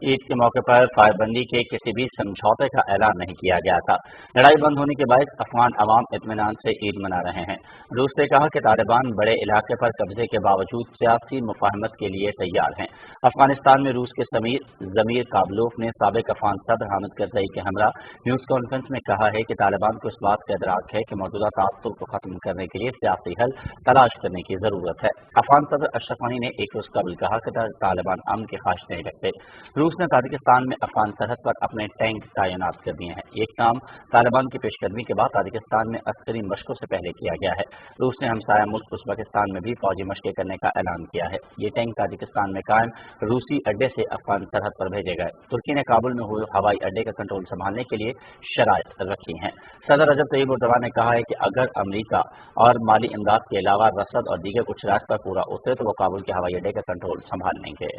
ईद के मौके पर फायरबंदी के किसी भी समझौते का ऐलान नहीं किया गया था। लड़ाई बंद होने के बाद अफगान अवाम इत्मीनान से ईद मना रहे हैं। रूस ने कहा कि तालिबान बड़े इलाके पर कब्जे के बावजूद सियासी मुफाहमत के लिए तैयार हैं। अफगानिस्तान में रूस के ज़मीर काबलोफ ने साबिक अफगान सदर हामिद करज़ई के हमरा न्यूज़ कॉन्फ्रेंस में कहा है कि तालिबान को इस बात का इदराक है कि मौजूदा तासुर को खत्म करने के लिए सियासी हल तलाश करने की जरूरत है। अफगान सदर अशरफ गनी ने एक रोज कबल कहा कि तालिबान अमन की ख्वाहिश नहीं रखते। रूस ने ताजिकिस्तान में अफगान सरहद पर अपने टैंक तैनात कर दिए हैं। ये काम तालिबान की पेशकदमी के बाद ताजिकिस्तान में अस्करी मशकों से पहले किया गया है। रूस ने हमसाया मुल्क उज़्बेकिस्तान में भी फौजी मशकें करने का ऐलान किया है। ये टैंक ताजिकिस्तान में कायम रूसी अड्डे से अफगान सरहद पर भेजे गए। तुर्की ने काबुल में हुए हवाई अड्डे का कंट्रोल संभालने के लिए शराइत रखी हैं। सदर रजब तय्यब एर्दोगान ने कहा है कि अगर अमरीका और माली इमदाद के अलावा रसद और दीगर कुछ रास्ता पूरा उतरे तो वो काबुल के हवाई अड्डे का कंट्रोल संभाल लेंगे।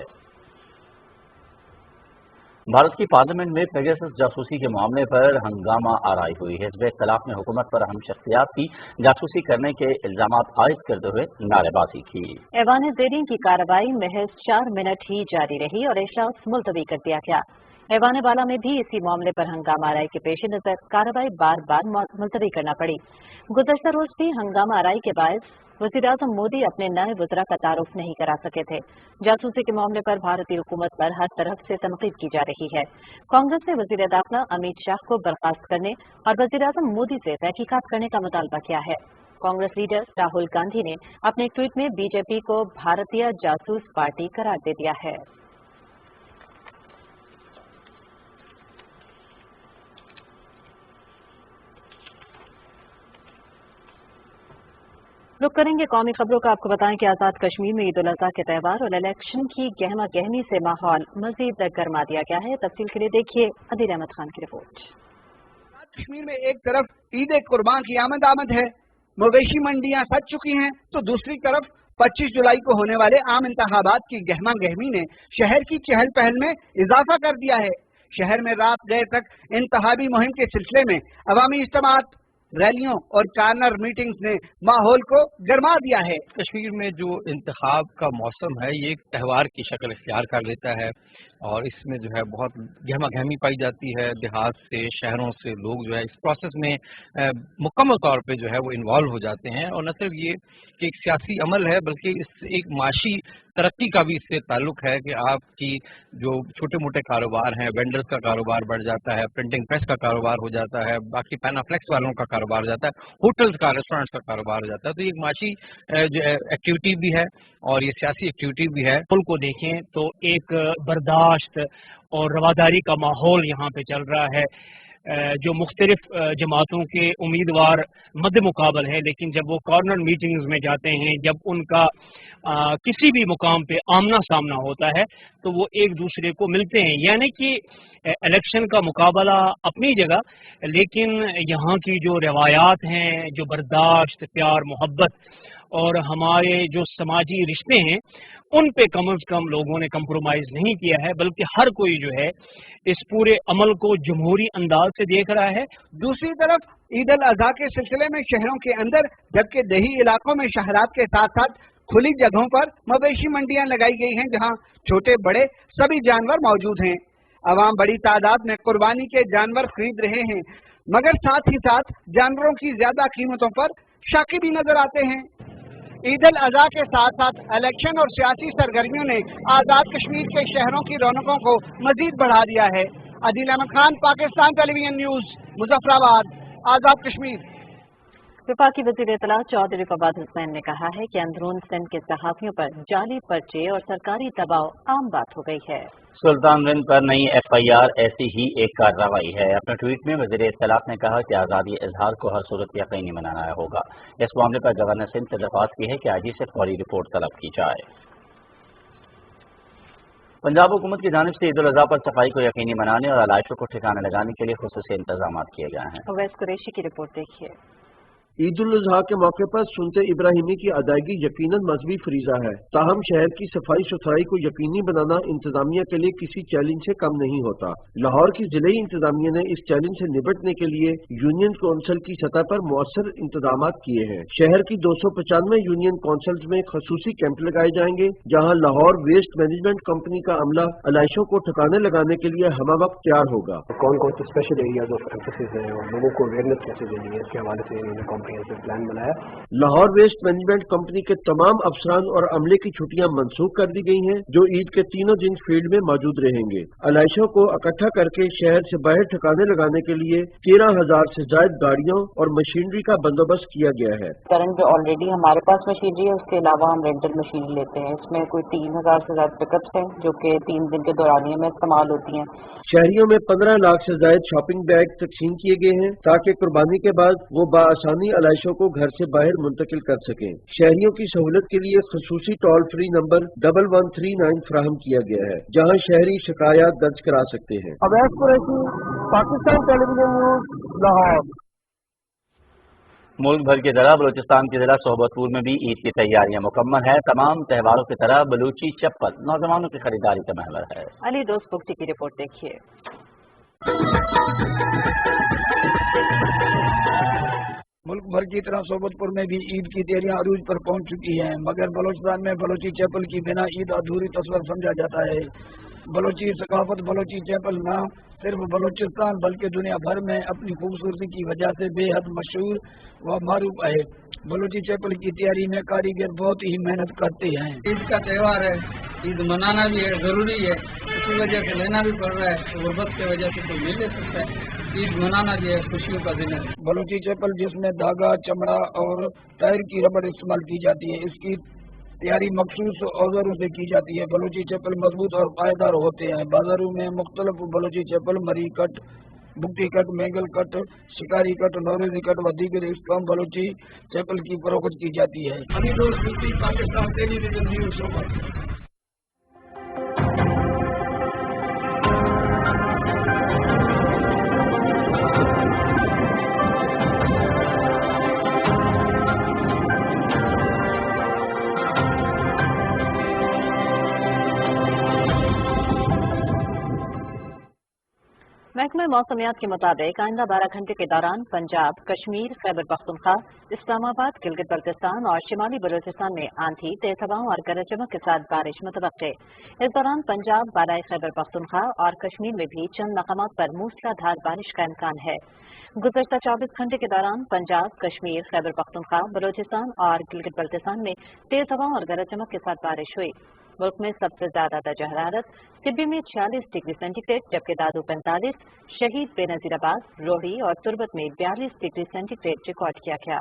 भारत की पार्लियामेंट में पेगासस जासूसी के मामले पर हंगामा आराई हुई। हिज़्ब इख्तिलाफ ने हुकूमत पर अहम शख्सियात की जासूसी करने के इल्जामात आयद करते हुए नारेबाजी की। ऐवान ज़ेरीन की कार्रवाई महज 4 मिनट ही जारी रही और इजलास मुलतवी कर दिया गया। ऐवान बाला में भी इसी मामले पर हंगामा आराई के पेश नजर कार्रवाई बार बार मुलतवी करना पड़ी। गुज़श्ता रोज भी हंगामा आराई के बायस वज़ीर-ए-आज़म मोदी अपने नए वज़रा का तारुफ नहीं करा सके थे। जासूसी के मामले पर भारतीय हुकूमत पर हर तरफ से तनकीद की जा रही है। कांग्रेस ने वज़ीर दाखिला अमित शाह को बर्खास्त करने और वज़ीर-ए-आज़म मोदी से तहकीकात करने का मुतालबा किया है। कांग्रेस लीडर राहुल गांधी ने अपने एक ट्वीट में बीजेपी को भारतीय जासूस पार्टी करार दे दिया है। रुक करेंगे कौमी खबरों का। आपको बताएं कि आजाद कश्मीर में ईद उल अजहा के त्यौहार और इलेक्शन की गहमा गहमी से माहौल मजीद गर्मा दिया गया है। तफसील के लिए देखिए अदील अहमद खान की रिपोर्ट। कश्मीर में एक तरफ ईद कुर्बान की आमद है, मवेशी मंडियां सज चुकी हैं, तो दूसरी तरफ 25 जुलाई को होने वाले आम इंतखाबात की गहमा गहमी ने शहर की चहल पहल में इजाफा कर दिया है। शहर में रात देर तक इंतखाबी मुहिम के सिलसिले में अवामी इज्तिमात, रैलियों और कार्नर मीटिंग्स ने माहौल को गर्मा दिया है। कश्मीर में जो इंतखाब का मौसम है ये एक त्यौहार की शक्ल इख्तियार कर लेता है और इसमें जो है बहुत गहमा गहमी पाई जाती है। देहात से, शहरों से लोग जो है इस प्रोसेस में मुकम्मल तौर पे जो है वो इन्वॉल्व हो जाते हैं और न सिर्फ ये कि एक सियासी अमल है बल्कि इस एक माशी तरक्की का भी इससे ताल्लुक है कि आपकी जो छोटे मोटे कारोबार हैं, वेंडर्स का कारोबार बढ़ जाता है, प्रिंटिंग प्रेस का कारोबार हो जाता है, बाकी पैनाफ्लेक्स वालों का कारोबार हो जाता है, होटल्स का, रेस्टोरेंट्स का कारोबार हो जाता है। तो ये एक माशी जो एक्टिविटी भी है और ये सियासी एक्टिविटी भी है। पुल को देखें तो एक बर्दाश्त और रवादारी का माहौल यहाँ पे चल रहा है। जो मुख्तलिफ जमातों के उम्मीदवार मद्दे मुकाबल है, लेकिन जब वो कॉर्नर मीटिंग्स में जाते हैं, जब उनका किसी भी मुकाम पे आमना सामना होता है तो वो एक दूसरे को मिलते हैं। यानी कि इलेक्शन का मुकाबला अपनी जगह, लेकिन यहाँ की जो रवायात हैं, जो बर्दाश्त, प्यार, मोहब्बत और हमारे जो समाजी रिश्ते हैं उन पे कम से कम लोगों ने कंप्रोमाइज नहीं किया है, बल्कि हर कोई जो है इस पूरे अमल को जमहूरी अंदाज से देख रहा है। दूसरी तरफ ईद अल अजहा के सिलसिले में शहरों के अंदर जबकि देही इलाकों में शहरात के साथ साथ खुली जगहों पर मवेशी मंडियां लगाई गई हैं, जहां छोटे बड़े सभी जानवर मौजूद हैं। अवाम बड़ी तादाद में कुर्बानी के जानवर खरीद रहे हैं, मगर साथ ही साथ जानवरों की ज्यादा कीमतों पर शाकी भी नजर आते हैं। ईद अल अजहा के साथ साथ इलेक्शन और सियासी सरगर्मियों ने आजाद कश्मीर के शहरों की रौनकों को मजीद बढ़ा दिया है। अदील अहमद खान, पाकिस्तान टेलीविजन न्यूज, मुजफ्फराबाद, आजाद कश्मीर। वफाकी वज़ीर इत्तलात चौधरी फवाद हुसैन ने कहा है कि अंदरून सिंध के सहाफियों पर जाली पर्चे और सरकारी दबाव आम बात हो गई है। सुल्तान विंद पर नई FIR ऐसी ही एक कार्रवाई है। अपने ट्वीट में वज़ीर इत्तलात ने कहा कि आज़ादी इजहार को हर सूरत यकीनी बनाना होगा। इस मामले पर गवर्नर सिंध से दरख्वास्त की है कि IG से फौरी रिपोर्ट तलब की जाए। पंजाब हुकूमत की जानिब से ईद उल अज़हा पर सफाई को यकीनी बनाने और आलाइशों को ठिकाने लगाने के लिए खुसूसी इंतजाम किए गए हैं। अवैस कुरैशी की रिपोर्ट देखिए। ईद उल अजहा के मौके पर सुन्नत इब्राहिमी की अदायगी यकीनन मजहबी फरीजा है, ताहम शहर की सफाई सुथराई को यकीनी बनाना इंतजामिया के लिए किसी चैलेंज से कम नहीं होता। लाहौर की जिले इंतजामिया ने इस चैलेंज से निपटने के लिए यूनियन कौंसिल की सतह पर मौसर इंतजाम किए हैं। शहर की 295 यूनियन कौंसिल्स में खसूसी कैंप लगाए जाएंगे, जहाँ लाहौर वेस्ट मैनेजमेंट कंपनी का अमला अलाइशों को ठिकाने लगाने के लिए हमा वक्त तैयार होगा। कौन कौन से स्पेशल एरियाज ऑफ एम्फेसिस हैं और लोगों को अवेयरनेस कैसे देनी है, इसके हवाले से इन्होंने प्लान बनाया। लाहौर वेस्ट मैनेजमेंट कंपनी के तमाम अफसरान और अमले की छुट्टियां मनसूख कर दी गई हैं, जो ईद के तीनों दिन फील्ड में मौजूद रहेंगे। अलाइशों को इकट्ठा करके शहर से बाहर ठिकाने लगाने के लिए 13,000 से ज्यादा गाड़ियों और मशीनरी का बंदोबस्त किया गया है। करंट ऑलरेडी हमारे पास मशीनरी है, उसके अलावा हम रेंटल मशीनरी लेते हैं। इसमें कोई 3,000 से ज्यादा पिकअप्स हैं जो कि 3 दिन के दौरानिए में इस्तेमाल होती हैं। शहरियों में 15 लाख से ज्यादा शॉपिंग बैग तकसीम किए गए हैं, ताकि कुर्बानी के बाद वो बाआसानी अलाइशों को घर से बाहर मुंतकिल कर सकें। शहरियों की सहूलत के लिए खसूसी टोल फ्री नंबर 1139 फराहम किया गया है, जहां शहरी शिकायत दर्ज करा सकते हैं। Awais Qureshi, Pakistan television news, Lahore. मुल्क भर की तरह बलूचिस्तान के जिला सोहबतपुर में भी ईद की तैयारियां मुकम्मल है। तमाम त्योहारों की तरह बलूची चप्पल नौजवानों की खरीदारी का महवर है। अली दोस्त बुक्ति की रिपोर्ट देखिए। मुल्क भर की तरह सोबतपुर में भी ईद की तैयारियां अरूज पर पहुंच चुकी हैं, मगर बलोचिस्तान में बलोची चैपल की बिना ईद अधूरी तस्वर समझा जाता है। बलोची सकाफत बलोची चैपल न सिर्फ बलोचिस्तान बल्कि दुनिया भर में अपनी खूबसूरती की वजह से बेहद मशहूर व मारूफ है। बलोची चैपल की तैयारी में कारीगर बहुत ही मेहनत करते हैं। ईद का त्यौहार है, ईद मनाना भी है, जरूरी है, इसी वजह से लेना भी पड़ रहा है। गुर्बत की वजह से कोई नहीं ले सकता है, ईद मनाना भी है, खुशियों का दिन है। बलोची चैपल जिसमें धागा, चमड़ा और टायर की रबड़ इस्तेमाल की जाती है, इसकी तैयारी मखसूस औजारों से की जाती है। बलोची चैपल मजबूत और पायदार होते हैं। बाजारों में मुख्तलिफ बलोची चैपल मरी कट, बुक्ति कट, मैंगल कट, शिकारी कट, नौरेजी कट व दीगर इस्लाम बलोची चैपल की फरोख्त की जाती है। अली दोस्त पाकिस्तान टेलीविजन न्यूज। महकमा मौसमियात के मुताबिक आइंदा 12 घंटे के दौरान पंजाब, कश्मीर, खैबर पख्तूनख्वा, इस्लामाबाद, गिलगित बल्तिस्तान और शिमाली बलूचिस्तान में आंधी, तेज हवाओं और गरज चमक के साथ बारिश मुतवक्के। इस दौरान पंजाब, बालाई खैबर पख्तूनख्वा और कश्मीर में भी चंद मकामात पर मूसलाधार बारिश का इम्कान है। गुज़श्ता 24 घंटे के दौरान पंजाब, कश्मीर, खैबर पख्तूनख्वा, बलूचिस्तान और गिलगित बल्तिस्तान में तेज हवाओं और गरज चमक के साथ बारिश हुई। मुल्क में सबसे ज्यादा दर्जा हरारत सिब्बी में 46 डिग्री सेंटीग्रेड, जबकि दादू 45, शहीद बेनजीराबाद, रोहड़ी और तुर्बत में 42 डिग्री सेंटीग्रेड रिकॉर्ड किया गया।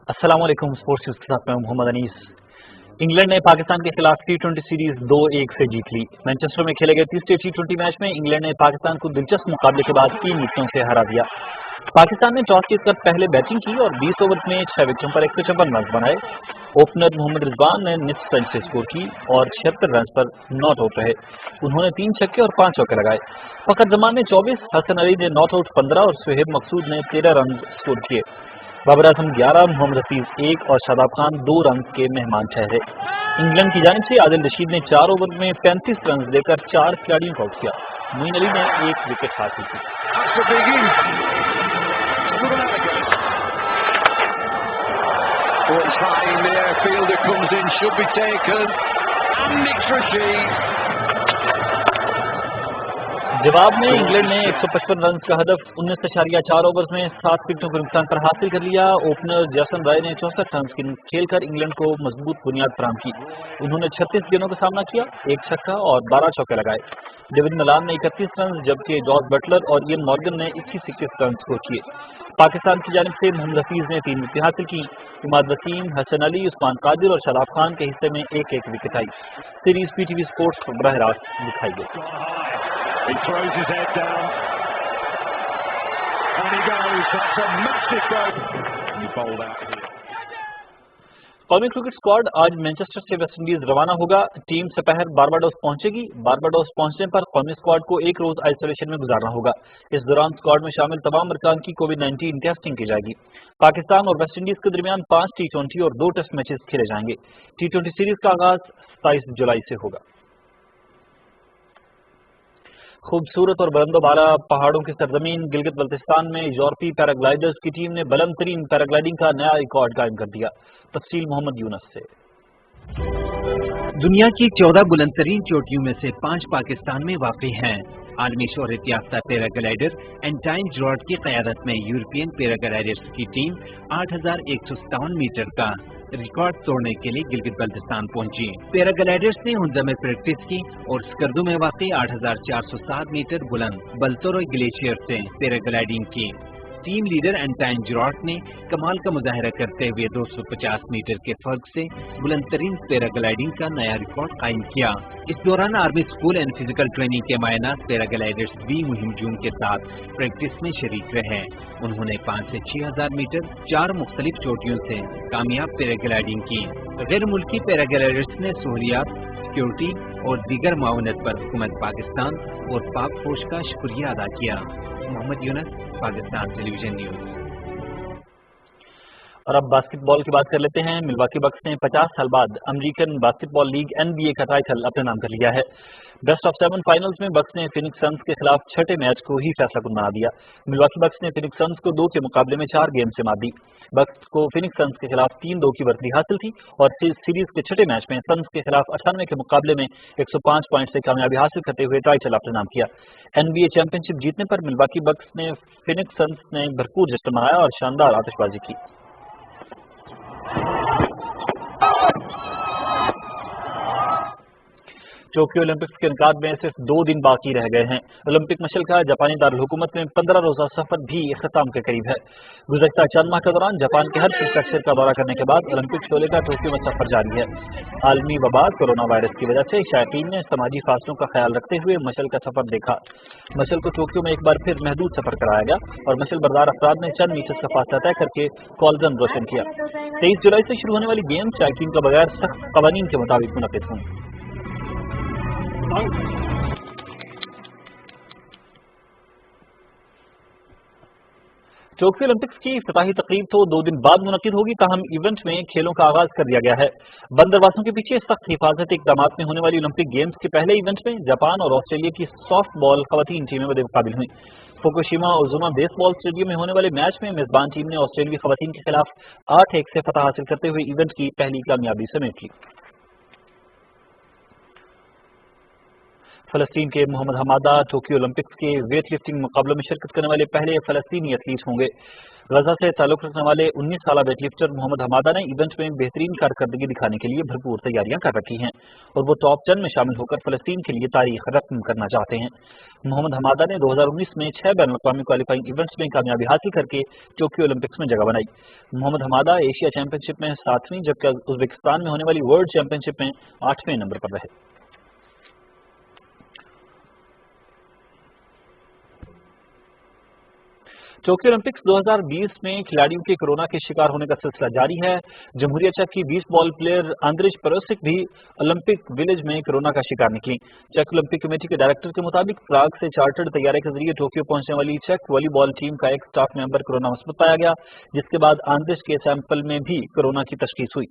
अस्सलाम वालेकुम। स्पोर्ट्स न्यूज़ के साथ मैं मोहम्मद अनीस। इंग्लैंड ने पाकिस्तान के खिलाफ T20 सीरीज 2-1 से जीत ली। मैनचेस्टर में खेले गए तीसरे T20 मैच में इंग्लैंड ने पाकिस्तान को दिलचस्प मुकाबले के बाद 3 विकेटों से हरा दिया। पाकिस्तान ने टॉस जीतकर पहले बैटिंग की और 20 ओवर में 6 विकेटों पर 156 रन बनाए। ओपनर मोहम्मद रिजवान ने निस्फ सेंचुरी स्कोर की और 76 रन पर नॉट आउट रहे। उन्होंने 3 छक्के और 5 चौके लगाए। फखर जमान ने 24, हसन अली ने नॉट आउट 15 और सुहेब मकसूद ने 13 रन स्कोर किए। बाबर आजम 11, मोहम्मद हफीज 1 और शादाब खान 2 रन के मेहमान ठहरे। इंग्लैंड की जानिब से आदिल रशीद ने 4 ओवर में 35 रन देकर 4 खिलाड़ियों को आउट किया। मोइन अली ने 1 विकेट हासिल की। Oh, it's high in the air. Fielder comes in, should be taken. And Nick Rashid. जवाब में इंग्लैंड ने 155 रन का हदफ 19.4 ओवर में 7 विकेटों के नुकसान पर हासिल कर लिया। ओपनर जैसन राय ने 64 रन खेलकर इंग्लैंड को मजबूत बुनियाद फराहम की। उन्होंने 36 गेंदों का सामना किया, 1 छक्का और 12 चौके लगाए। डेविड मलान ने 31 रन जबकि जॉर्ज बटलर और इयन मॉर्गन ने 21 रन स्कोर किए। पाकिस्तान की जानिब से मोहम्मद हफीज ने 3 विकेट हासिल की। इमाद वसीम, हसन अली, उस्मान कादिर और शादाब खान के हिस्से में 1-1 विकेट आई। सीरीज पीटीवी स्पोर्ट्स पर बराह रास्त दिखाई गई। He throws his head down. And he goes. That's a massive goal. He bowled out here. कौमी क्रिकेट स्क्वाड आज मैनचेस्टर से वेस्ट इंडीज रवाना होगा। टीम सपहर बारबाडोस पहुंचेगी। बारबाडोस पहुंचने पर कौमी स्क्वाड को 1 रोज आइसोलेशन में गुजारना होगा। इस दौरान स्क्वाड में शामिल तमाम अरकान की कोविड-19 टेस्टिंग की जाएगी। पाकिस्तान और वेस्ट इंडीज के दरमियान 5 T20 और 2 टेस्ट मैचेस खेले जाएंगे। T20 सीरीज का आगाज 27 जुलाई से होगा। खूबसूरत और बुलंदोबाला पहाड़ों की सरजमीन गिलगित बल्तिस्तान में यूरोपीय पैराग्लाइडर्स की टीम ने बुलंद तरीन पैराग्लाइडिंग का नया रिकॉर्ड कायम कर दिया। तफसील मोहम्मद यूनस से। दुनिया की 14 बुलंद तरीन चोटियों में से 5 पाकिस्तान में वाक़ई हैं। आलमी शोहरत याफ्ता पैराग्लाइडर एंटाइन जॉर्ड की क़यादत में यूरोपियन पैराग्लाइडर्स की टीम 8,157 मीटर का रिकॉर्ड तोड़ने के लिए गिलगित बल्तिस्तान पहुंची। पैराग्लाइडर्स ने हुंजा में प्रैक्टिस की और स्कर्दू में वाक़ई 8,407 मीटर बुलंद बल्तोरो ग्लेशियर से पैराग्लाइडिंग की। टीम लीडर एंटाइन जॉर्ड ने कमाल का मुजाहरा करते हुए 250 मीटर के फर्क से बुलंद तरीन पैराग्लाइडिंग का नया रिकॉर्ड कायम किया। इस दौरान army school and physical training के मायनात पैराग्लाइडर्स भी मुहिम जून के साथ प्रैक्टिस में शरीक रहे। उन्होंने 5 से 6,000 मीटर 4 मुख्तलिफ चोटियों से कामयाब पैराग्लाइडिंग की। गैर मुल्की पैराग्लाइडर्स ने सहूलियात, सिक्योरिटी और दीगर माउनत पर हुकूमत पाकिस्तान और पाक फौज का शुक्रिया अदा किया। Mohammad Younus, Pakistan television news. और अब बास्केटबॉल की बात कर लेते हैं। मिलवाकी बक्स ने 50 साल बाद अमेरिकन बास्केटबॉल लीग NBA का टाइटल अपने नाम कर लिया है। बेस्ट ऑफ 7 फाइनल्स में बक्स ने फिनिक्स सन्स के खिलाफ छठे मैच को ही फैसला कुन बना दिया। मिलवाकी बक्स ने फिनिक्स सन्स को 2 के मुकाबले में 4 गेम से मात दी। बक्स को फिनिक्स सन्स के खिलाफ 3-2 की बढ़ती हासिल थी और सीरीज के छठे मैच में सन्स के खिलाफ 98 के मुकाबले में 105 पॉइंट से कामयाबी हासिल करते हुए टाइटल अपने नाम किया। NBA चैंपियनशिप जीतने पर मिलवाकी बक्स ने फिनिक्स सन्स ने भरपूर जश्न मनाया और शानदार आतिशबाजी की। टोक्यो ओलंपिक्स के इनकाद में सिर्फ 2 दिन बाकी रह गए हैं। ओलंपिक मशल का जापानी दारुल हुकूमत में 15 रोजा सफर भी इख्तिताम के करीब है। गुज़श्ता चंद माह के दौरान जापान के हर प्रीफेक्चर का दौरा करने के बाद ओलंपिक शोले का टोक्यो में सफर जारी है। आलमी वबा कोरोना वायरस की वजह से शायकीन ने समाजी फासलों का ख्याल रखते हुए मशल का सफर देखा। मशल को टोक्यो में एक बार फिर महदूद सफर कराया गया और मशल बरदार अफराद ने चंद मीटर का फासला तय करके कॉलजन रोशन किया। 23 जुलाई से शुरू होने वाली गेम शायकीन का बगैर सख्त कवानीन के मुताबिक मुनक़िद होंगे। टोक्यो ओलंपिक्स की इफ्तिताही तकरीब तो 2 दिन बाद मुनक़िद होगी, ताहम इवेंट में खेलों का आगाज कर दिया गया है। बंद दरवाजों के पीछे सख्त हिफाजती इक़दामात में होने वाली ओलंपिक गेम्स के पहले इवेंट में जापान और ऑस्ट्रेलिया की सॉफ्ट बॉल खवातीन टीमें मुकाबिल हुई। फुकुशिमा ओजुमा बेसबॉल स्टेडियम में होने वाले मैच में मेजबान टीम ने ऑस्ट्रेलियाई खवातीन के खिलाफ 8-1 से फतह हासिल करते हुए इवेंट की पहली कामयाबी समेट ली। फलस्तीन के मोहम्मद हमादा टोक्यो ओलंपिक्स के वेट लिफ्टिंग मुकाबलों में शिरकत करने वाले पहले फलस्तीनी एथलीट होंगे। गजा से ताल्लुक रखने वाले 19 साल वेट लिफ्टर मोहम्मद हमादा ने इवेंट में बेहतरीन कारकर्दगी दिखाने के लिए भरपूर तैयारियां कर रखी हैं और वो टॉप 10 में शामिल होकर फलस्तीन के लिए तारीख रकम करना चाहते हैं। मोहम्मद हमादा ने 2019 में 6 बैनुल-अक़वामी क्वालिफाइंग इवेंट्स में कामयाबी हासिल करके टोक्यो ओलंपिक्स में जगह बनाई। मोहम्मद हमादा एशिया चैंपियनशिप में 7वीं जबकि उज़्बेकिस्तान में होने वाली वर्ल्ड चैंपियनशिप में 8वें नंबर पर रहे। टोक्यो ओलंपिक्स 2020 में खिलाड़ियों के कोरोना के शिकार होने का सिलसिला जारी है। जमहूरिया चेक की 20 बॉल प्लेयर आंद्रिज पेरोसिक भी ओलंपिक विलेज में कोरोना का शिकार निकली। चेक ओलंपिक कमेटी के डायरेक्टर के मुताबिक प्राग से चार्टर्ड तैयारी के जरिए टोक्यो पहुंचने वाली चेक वॉलीबॉल टीम का एक स्टाफ मेंबर कोरोना मुस्बत पाया गया, जिसके बाद आंद्रिज के सैंपल में भी कोरोना की तशखीस हुई।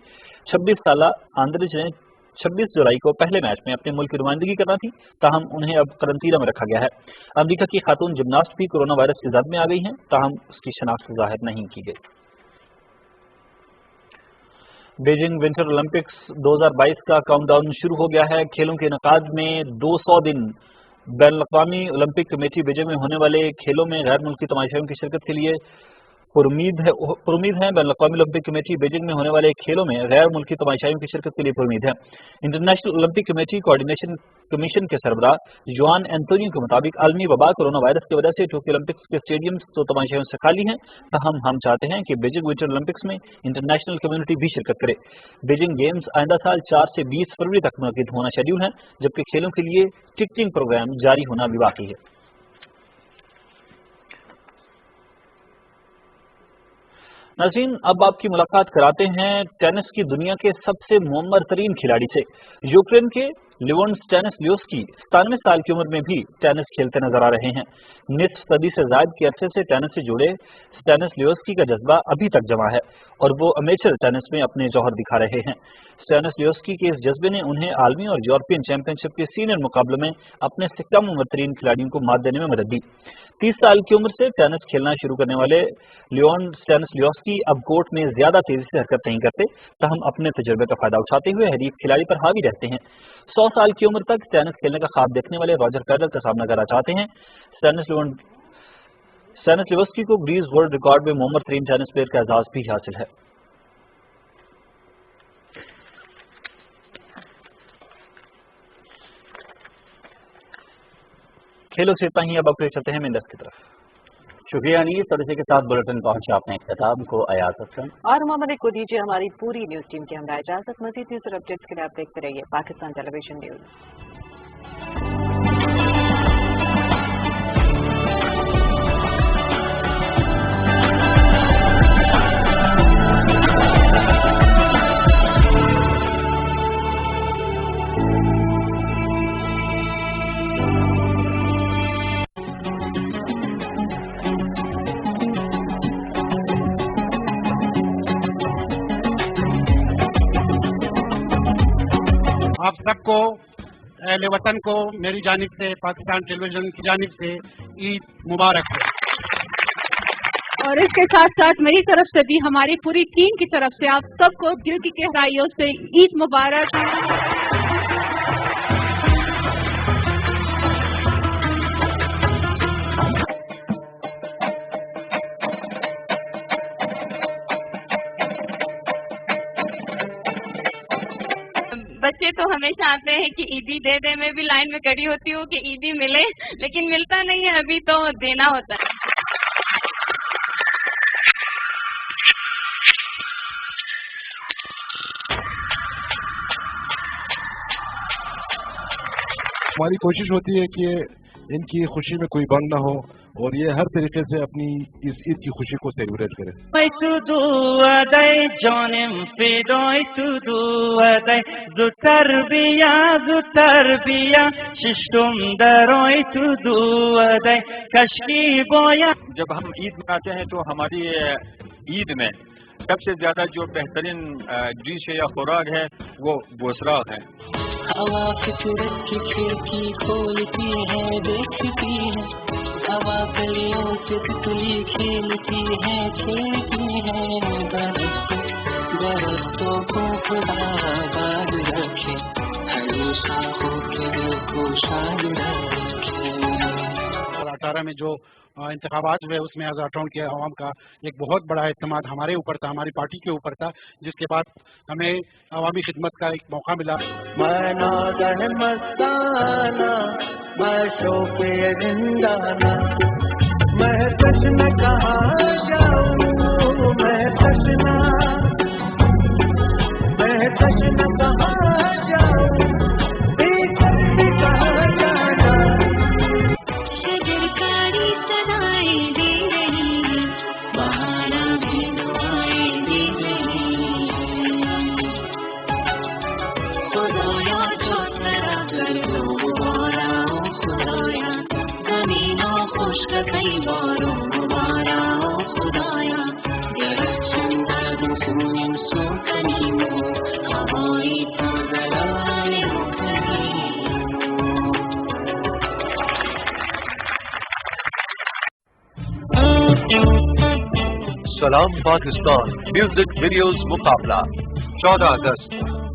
26 साला आंद्रिज ने 26 जुलाई को पहले मैच में अपने मुल्क की नुमाइंदगी करना थी, ताहम उन्हें अब करंतना में रखा गया है। अमेरिका की खातून जिमनास्ट भी कोरोना वायरस की जद में आ गई हैं, ताहम उसकी शनाख्त जाहिर नहीं की गई। बीजिंग विंटर ओलंपिक्स 2022 का काउंटडाउन शुरू हो गया है। खेलों के इनेकाद में 200 दिन। बैनुल-अक़वामी ओलंपिक कमेटी बीजिंग में होने वाले खेलों में गैर मुल्की तमाशाइयों की शिरकत के लिए पुरुमीद है। बैनुल-अक़वामी ओलंपिक कमेटी बीजिंग में होने वाले खेलों में गैर मुल्की तमाशाइयों की शिरकत के लिए पुरुमीद है। International Olympic committee coordination commission के सरबराह जुआन एंटोनियो के मुताबिक आलमी वबा कोरोना वायरस की वजह से टोक्यो ओलंपिक्स के स्टेडियम्स तो तमाशाइयों से खाली हैं, ताहम हम चाहते हैं कि बीजिंग विंटर ओलंपिक्स में इंटरनेशनल कम्युनिटी भी शिरकत करे। बीजिंग गेम्स आइंदा साल 4 से 20 फरवरी तक मुनक़िद होना शेड्यूल है, जबकि खेलों के लिए टिकटिंग प्रोग्राम जारी होना अभी बाकी है। नाज़रीन, अब आपकी मुलाकात कराते हैं टेनिस की दुनिया के सबसे मुअम्मर तरीन खिलाड़ी से। यूक्रेन के लिवोन स्टैनिस्लियोस्की 97 साल की उम्र में भी टेनिस खेलते नजर आ रहे हैं। निस्फ सदी से ज़ायद के अरसे से टेनिस से जुड़े स्टैनिस्लियोस्की का जज्बा अभी तक जमा है और वो अमेचर टेनिस में अपने जौहर दिखा रहे हैं। स्टैनिस्लियोस्की के इस जज्बे ने उन्हें आलमी और यूरोपियन चैंपियनशिप के सीनियर मुकाबलों में अपने से कम उम्र तरीन खिलाड़ियों को मात देने में मदद दी। 30 साल की उम्र से टेनिस खेलना शुरू करने वाले लियोन स्टैनिस्लियोस्की अब कोर्ट में ज्यादा तेजी से हरकत नहीं करते, ताहम अपने तजुर्बे का फायदा उठाते हुए हरीफ खिलाड़ी पर हावी रहते हैं। 100 साल की उम्र तक टेनिस खेलने का ख्वाब देखने वाले रॉजर फेडरर का सामना करना चाहते हैं। स्टैनिस्लियोस्की को ग्रीस वर्ल्ड रिकॉर्ड में मुअम्मर तरीन टेनिस प्लेयर का एजाज भी हासिल है। खेलों से इतना ही, अब आपको चलते हैं मेंडस की तरफ। शुक्रिया अनीस। और इसी के साथ बुलेटिन पहुंचे अपने इख्तिताम को। अयाज हसन और मोहम्मद को दीजिए हमारी पूरी न्यूज टीम की हमरा इजाजत। मज़ीद न्यूज और अपडेट्स के लिए आप देखते रहिए पाकिस्तान टेलीविजन न्यूज। आप सबको अहले वतन को मेरी जानिब से, पाकिस्तान टेलीविजन की जानिब से ईद मुबारक है। और इसके साथ साथ मेरी तरफ से भी हमारी पूरी टीम की तरफ से आप सबको दिल की गहराइयों से ईद मुबारक। बच्चे तो हमेशा आते हैं कि ईदी दे दे, मैं भी लाइन में खड़ी होती हूँ कि ईदी मिले, लेकिन मिलता नहीं है, अभी तो देना होता है। हमारी कोशिश होती है कि इनकी खुशी में कोई भंग ना हो और ये हर तरीके से अपनी इस ईद की खुशी को सेलिब्रेट करें। जब हम ईद मनाते हैं तो हमारी ईद में सबसे ज्यादा जो बेहतरीन डिश है या खुराक है वो गोश्त है। हवा फितरत की खिड़की खोलती है, देखती है हवा गलियों से तितली खेलती है, खेलती है। दरख्तों को खुदा आबाद रखे, हरी शाखों के दिल को शाद रखे। 2018 में जो इंतखाबात हुए उसमें आज़ाद के अवाम का एक बहुत बड़ा इत्मीनान हमारे ऊपर था, हमारी पार्टी के ऊपर था, जिसके बाद हमें अवामी खिदमत का एक मौका मिला। शजरकारी सदाएं दे रही कई बारों दोबारा ओ खुदाया درخشان از سویم سو کنیم و هوایی تازه‌رای سلام پاکستان میوزک ویڈیوز مقابلہ 14 اگست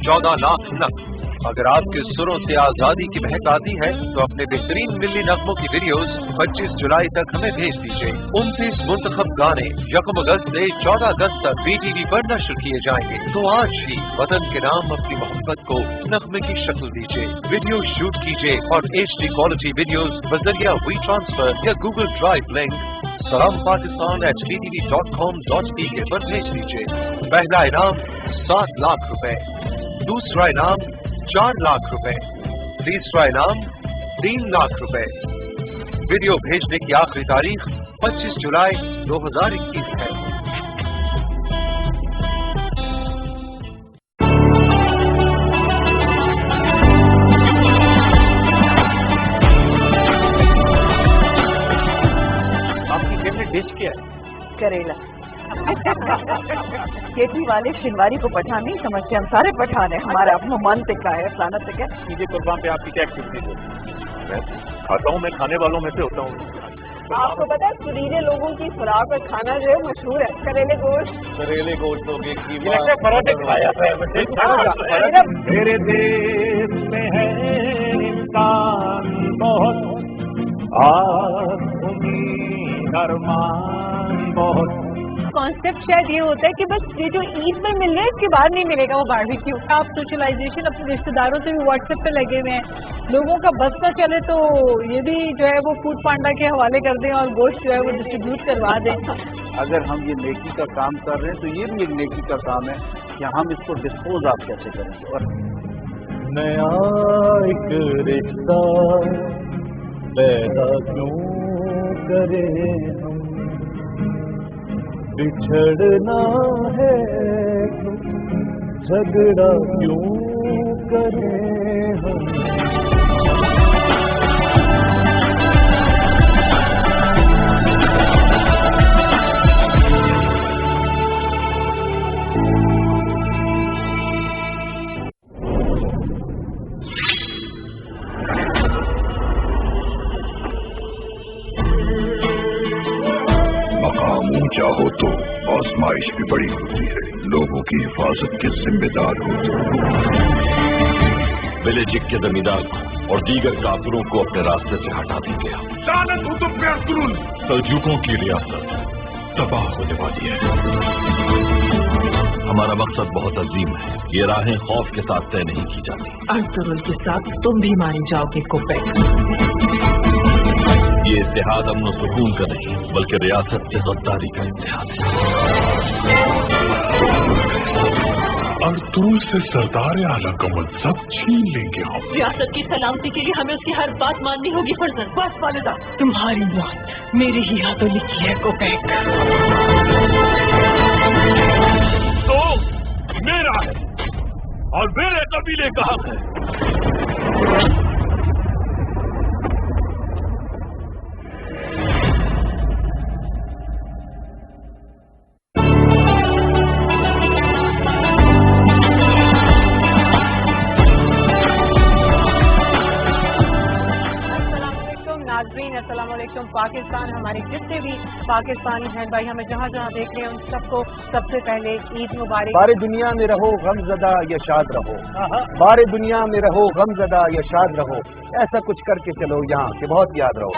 14 لاکھ نغمے. اگر آپ کے سروں سے آزادی کی مہک آتی ہے تو اپنے بہترین ملی نغموں کی ویڈیوز 25 جولائی تک ہمیں بھیج دیجیے. 29 منتخب گانے 1 اگست سے 14 اگست تک BTV پر نشر کیے جائیں گے. تو آج ہی وطن کے نام اپنی محبت کو نغمے کی شکل دیجیے. ویڈیو شوٹ کیجیے اور HD کوالٹی ویڈیوز بذریعہ وی ٹرانسفر یا گوگل ڈرائیو لنک salampakistan@btv.com.pk پر بھیج دیجیے. پہلا انعام 7 لاکھ روپے, دوسرا انعام 4 لاکھ روپے, تیسرا انعام 3 لاکھ روپے. ویڈیو بھیجنے کی آخری تاریخ 25 جولائی 2021 ہے. آپ کی فیوریٹ ڈش کیا ہے؟ کریلا. کیٹی والے شنواری کو پٹھان نہیں سمجھتے, ہم سارے پٹھان ہیں. ہمارا اپنا من تکا ہے, فلانا تکا ہے. مجھے قربان پہ آپ کی کیا ایکٹیویٹیز ہوتی ہے؟ میں کھاتا ہوں, میں کھانے والوں میں سے ہوتا ہوں. آپ کو پتا ہے سریلے لوگوں کی خوراک اور کھانا جو ہے مشہور ہے. کریلے گوشت, کریلے گوشت ہو گئے, پراٹھے کھایا میرے دیش میں ہے انسان بہت, امید ارمان بہت. کانسیپٹ شاید یہ ہوتا ہے کہ بس یہ جو عید میں مل رہا ہے اس کے بعد نہیں ملے گا وہ باربیکیو. آپ سوشلائزیشن اپنے رشتے داروں سے بھی واٹس ایپ پہ لگے ہوئے ہیں, لوگوں کا بس نہ چلے تو یہ بھی جو ہے وہ فوڈ پانڈا کے حوالے کر دیں اور گوشت جو ہے وہ ڈسٹریبیوٹ کروا دیں. اگر ہم یہ نیکی کا کام کر رہے ہیں تو یہ بھی ایک نیکی کا کام ہے کہ ہم اس کو ڈسپوز آپ کیسے کریں گے. اور نیا ایک رشتہ پیدا کیوں کرے ہم, بچھڑنا ہے جھگڑا کیوں کریں ہم. چاہو تو آزمائش بھی بڑی ہوتی ہے, لوگوں کی حفاظت کے ذمہ دار ہو تو ولیجک کے زمیندار اور دیگر کافروں کو اپنے راستے سے ہٹا دیا گیا. سلجوقوں کی ریاست تباہ ہونے والی ہے. ہمارا مقصد بہت عظیم ہے, یہ راہیں خوف کے ساتھ طے نہیں کی جاتی. ارطغرل کے ساتھ تم بھی مارے جاؤ گے کوپیک. یہ اتحاد امن و سکون کا نہیں بلکہ ریاست کی غداری کا اتحاد ہے. ارطغرل سے سردار اعلیٰ کا منصب چھین لیں گے ہم. ریاست کی سلامتی کے لیے ہمیں اس کی ہر بات ماننی ہوگی. فرزند بس والدہ, تمہاری موت میرے ہی ہاتھوں لکھی ہے کوپیک. تو میرا ہے اور میرے قبیلے کا حق ہے. السلام علیکم پاکستان. ہمارے جتنے بھی پاکستانی ہیں بھائی ہمیں جہاں جہاں دیکھ رہے ہیں ان سب کو سب سے پہلے عید مبارک. بارے دنیا میں رہو غم زدہ یا شاد رہو, بارے دنیا میں رہو غم زدہ یا شاد رہو, ایسا کچھ کر کے چلو یہاں کہ بہت یاد رہو.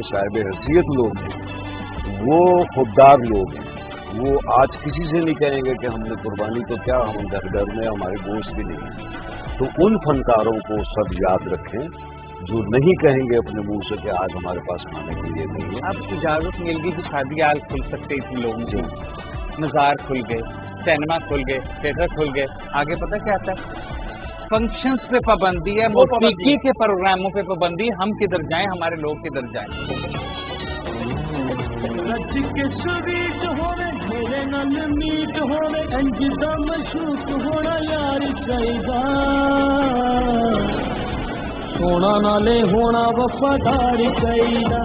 صاحب حیثیت لوگ ہیں وہ خوددار لوگ ہیں, وہ آج کسی سے نہیں کہیں گے کہ ہم نے قربانی تو کیا, ہم گھر میں ہمارے گوشت بھی نہیں. تو ان فنکاروں کو سب یاد رکھیں جو نہیں کہیں گے اپنے منہ سے کہ آج ہمارے پاس کھانے کے لیے نہیں ہے. اب اجازت مل گئی تو شادی ہال کھل سکتے اتنے لوگوں سے, مزار کھل گئے, سینما کھل گئے, تھیٹر کھل گئے. آگے پتہ کیا آتا ہے, فنکشنز پہ پابندی ہے, موسیقی کے پروگراموں پہ پابندی. ہم کدھر جائیں, ہمارے لوگ کدھر جائیں. सच के स्वीट होवे मेरे नाल मीट होवे इंज दा मशूक होना यार चाहिदा सोना नाले होना वफादार चाहिदा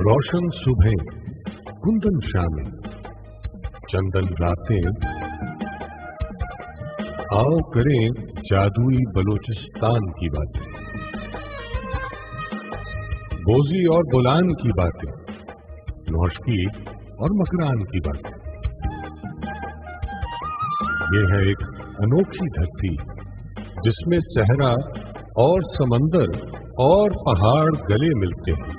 रोशन सुबह कुंदन शामें चंदन रातें आओ करें जादुई बलूचिस्तान की बातें बोजी और बोलान की बातें नौशकी और मकरान की बातें ये है एक अनोखी धरती जिसमें सहरा और समंदर और पहाड़ गले मिलते हैं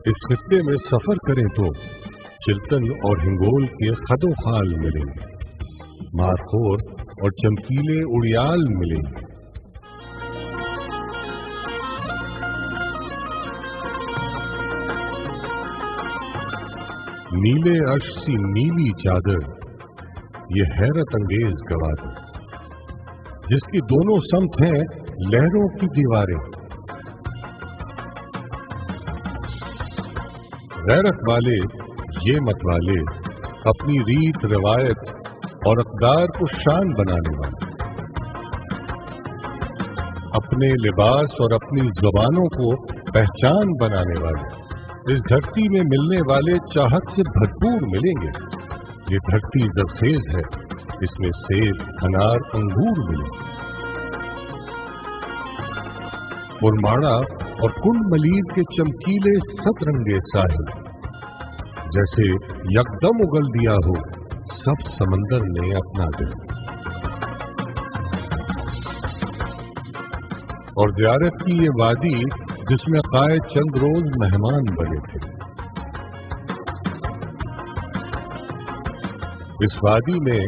इस खित्ते में सफर करें तो चिल्तन और हिंगोल के खदो खाल मिलेंगे मारखोर और चमकीले उड़ियाल मिलेंगे नीले अर्श सी नीली चादर ये हैरत अंगेज गवादर जिसकी दोनों समत हैं लहरों की दीवारें गैरत वाले ये मत वाले अपनी रीत रिवायत और अक़दार को शान बनाने वाले अपने लिबास और अपनी ज़ुबानों को पहचान बनाने वाले इस धरती में मिलने वाले चाहत से भरपूर मिलेंगे ये धरती ज़रख़ेज़ है इसमें सेब अनार अंगूर मिलेंगे उर्माड़ा और कुंड मलीर के चमकीले सतरंगे साहिल जैसे यकदम उगल दिया हो सब समंदर ने अपना दिल और ज़ियारत की ये वादी जिसमें कायद चंद रोज मेहमान बने थे इस वादी में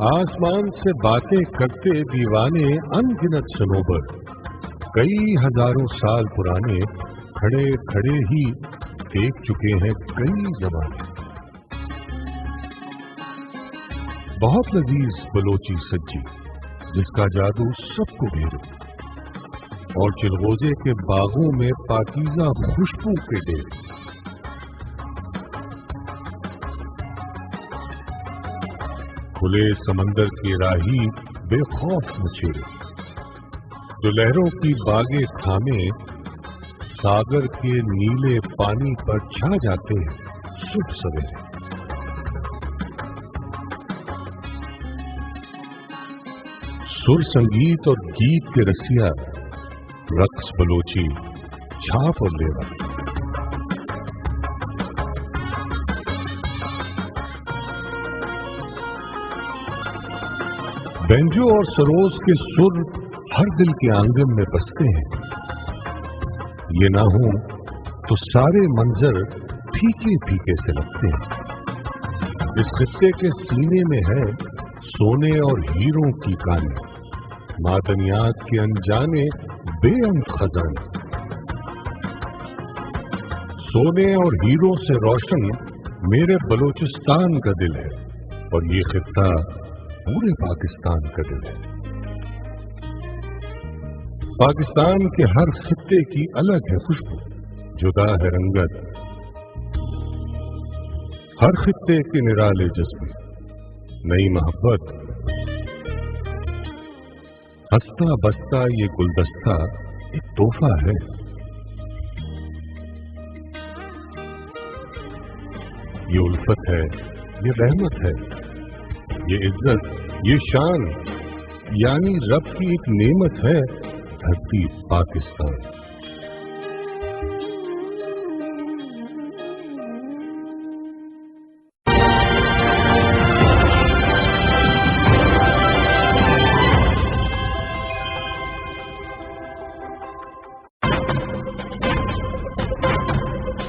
आसमान से बातें करते दीवाने अनगिनत सनोबर कई हजारों साल पुराने खड़े खड़े ही देख चुके हैं कई जमाने बहुत लजीज बलोची सज्जी जिसका जादू सबको घेरे और चिलगोजे के बागों में पाकीज़ा खुशबू के डेरे खुले समंदर के राही बेखौफ मचेरे जो लहरों की बागे खामे सागर के नीले पानी पर छा जाते हैं सुबह सवेरे सुर संगीत और गीत के रसिया रक्स बलोची छाप और लेवा बेंजो और सरोज के सुर हर दिल के आंगन में बसते हैं ये ना हो तो सारे मंजर फीके फीके से लगते हैं इस खित्ते के सीने में है सोने और हीरों की कहानी मादनियात के अनजाने बेअंत खजाने सोने और हीरों से रोशन मेरे बलूचिस्तान का दिल है और ये खित्ता पूरे पाकिस्तान का दिल है पाकिस्तान के हर खित्ते की अलग है खुशबू जुदा है रंगत हर खित्ते के निराले जज्बे नई मोहब्बत हंसता बसता ये गुलदस्ता एक तोहफा है یہ الفت ہے، یہ رحمت ہے، یہ عزت، یہ شان، یعنی رب کی ایک نعمت ہے دھرتی پاکستان۔